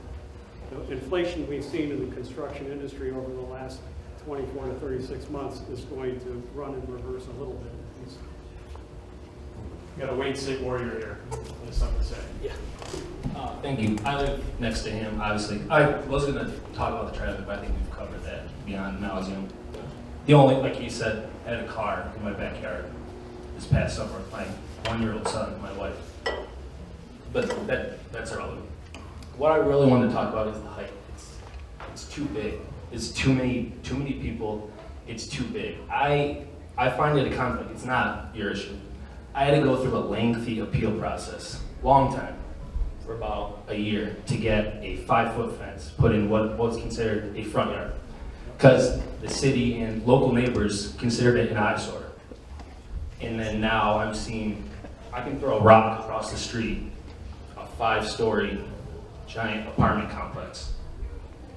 the inflation we've seen in the construction industry over the last 24 to 36 months is going to run in reverse a little bit. You got a Wayne State Warrior here. There's something to say. Yeah. Thank you. I live next to him, obviously. I was going to talk about the traffic, but I think we've covered that beyond nauseam. The only, like he said, I had a car in my backyard this past summer with my 1-year-old son and my wife. But that's irrelevant. What I really wanted to talk about is the height. It's too big. It's too many people. It's too big. I find it a conflict. It's not your issue. I had to go through a lengthy appeal process, long time, for about a year to get a 5-foot fence put in what was considered a front yard, because the city and local neighbors considered it an eyesore. And then now I'm seeing, I can throw a rock across the street, a 5-story giant apartment complex.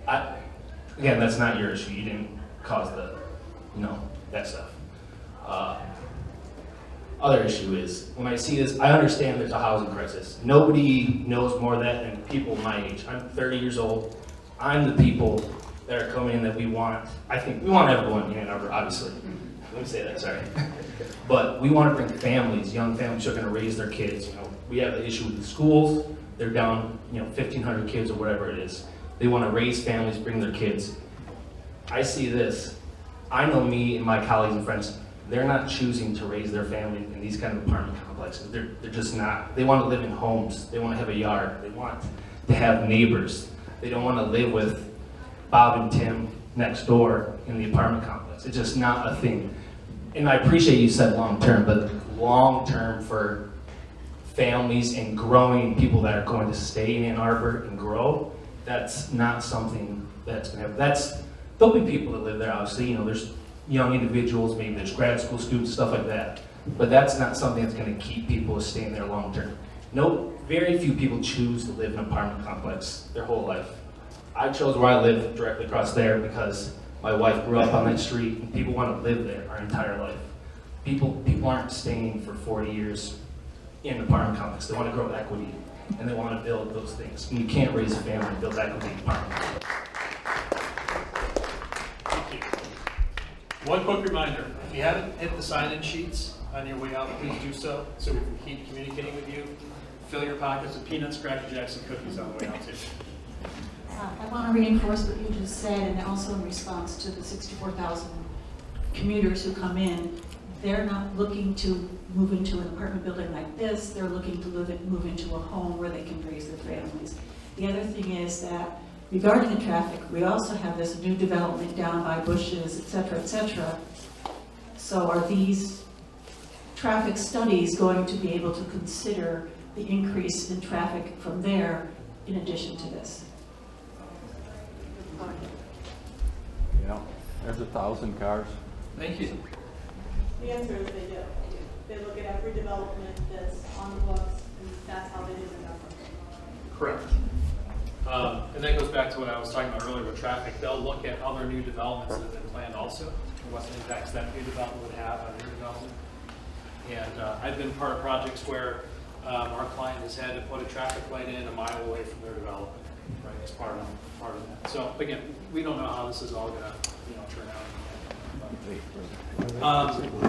Again, that's not your issue. You didn't cause that stuff. Other issue is, when I see this, I understand there's a housing crisis. Nobody knows more of that than people my age. I'm 30 years old. I'm the people that are coming in that we want. I think we want everyone in Ann Arbor, obviously. Let me say that, sorry. But we want to bring families, young families who are going to raise their kids. You know, we have the issue with the schools. They're down, 1,500 kids or whatever it is. They want to raise families, bring their kids. I see this. I know me and my colleagues and friends, they're not choosing to raise their family in these kind of apartment complexes. They're just not. They want to live in homes. They want to have a yard. They want to have neighbors. They don't want to live with Bob and Tim next door in the apartment complex. It's just not a thing. And I appreciate you said long-term, but long-term for families and growing people that are going to stay in Ann Arbor and grow, that's not something that's going to happen. There'll be people that live there, obviously. There's young individuals, maybe there's grad school students, stuff like that. But that's not something that's going to keep people staying there long term. Very few people choose to live in an apartment complex their whole life. I chose where I live directly across there because my wife grew up on that street, and people want to live there our entire life. People aren't staying for 40 years in an apartment complex. They want to grow equity, and they want to build those things. And you can't raise a family and build equity in an apartment complex. One quick reminder, if you haven't hit the sign-in sheets on your way out, please do so we can keep communicating with you. Fill your pockets with peanuts, Cracker Jacks, and cookies on the way out too. I want to reinforce what you just said, and also in response to the 64,000 commuters who come in. They're not looking to move into an apartment building like this. They're looking to move into a home where they can raise their families. The other thing is that regarding the traffic, we also have this new development down by Bushes, et cetera, et cetera. So are these traffic studies going to be able to consider the increase in traffic from there in addition to this? Yeah, there's 1,000 cars. Thank you. The answer is they do. They look at every development that's on the books, and that's how they do the numbers. Correct. And that goes back to what I was talking about earlier with traffic. They'll look at other new developments that have been planned also, and what impacts that new development would have on new development. And I've been part of projects where our client has had to put a traffic light in a mile away from their development, right, as part of that. So again, we don't know how this is all going to turn out.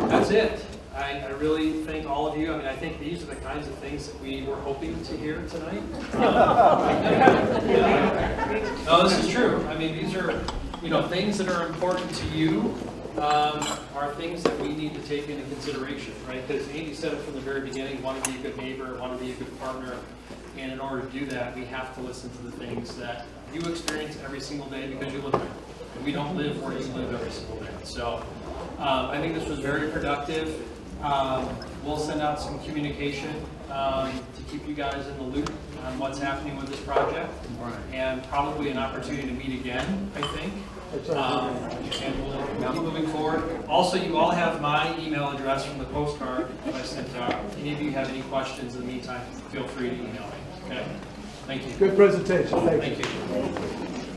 That's it. I really thank all of you. I mean, I think these are the kinds of things that we were hoping to hear tonight. No, this is true. I mean, these are, things that are important to you are things that we need to take into consideration, right? Because Andy said it from the very beginning, want to be a good neighbor, want to be a good partner. And in order to do that, we have to listen to the things that you experience every single day because you live there. And we don't live where you live every single day. So I think this was very productive. We'll send out some communication to keep you guys in the loop on what's happening with this project. And probably an opportunity to meet again, I think. And we'll keep moving forward. Also, you all have my email address from the postcard that I sent out. If any of you have any questions in the meantime, feel free to email me. Okay? Thank you. Good presentation. Thank you. Thank you.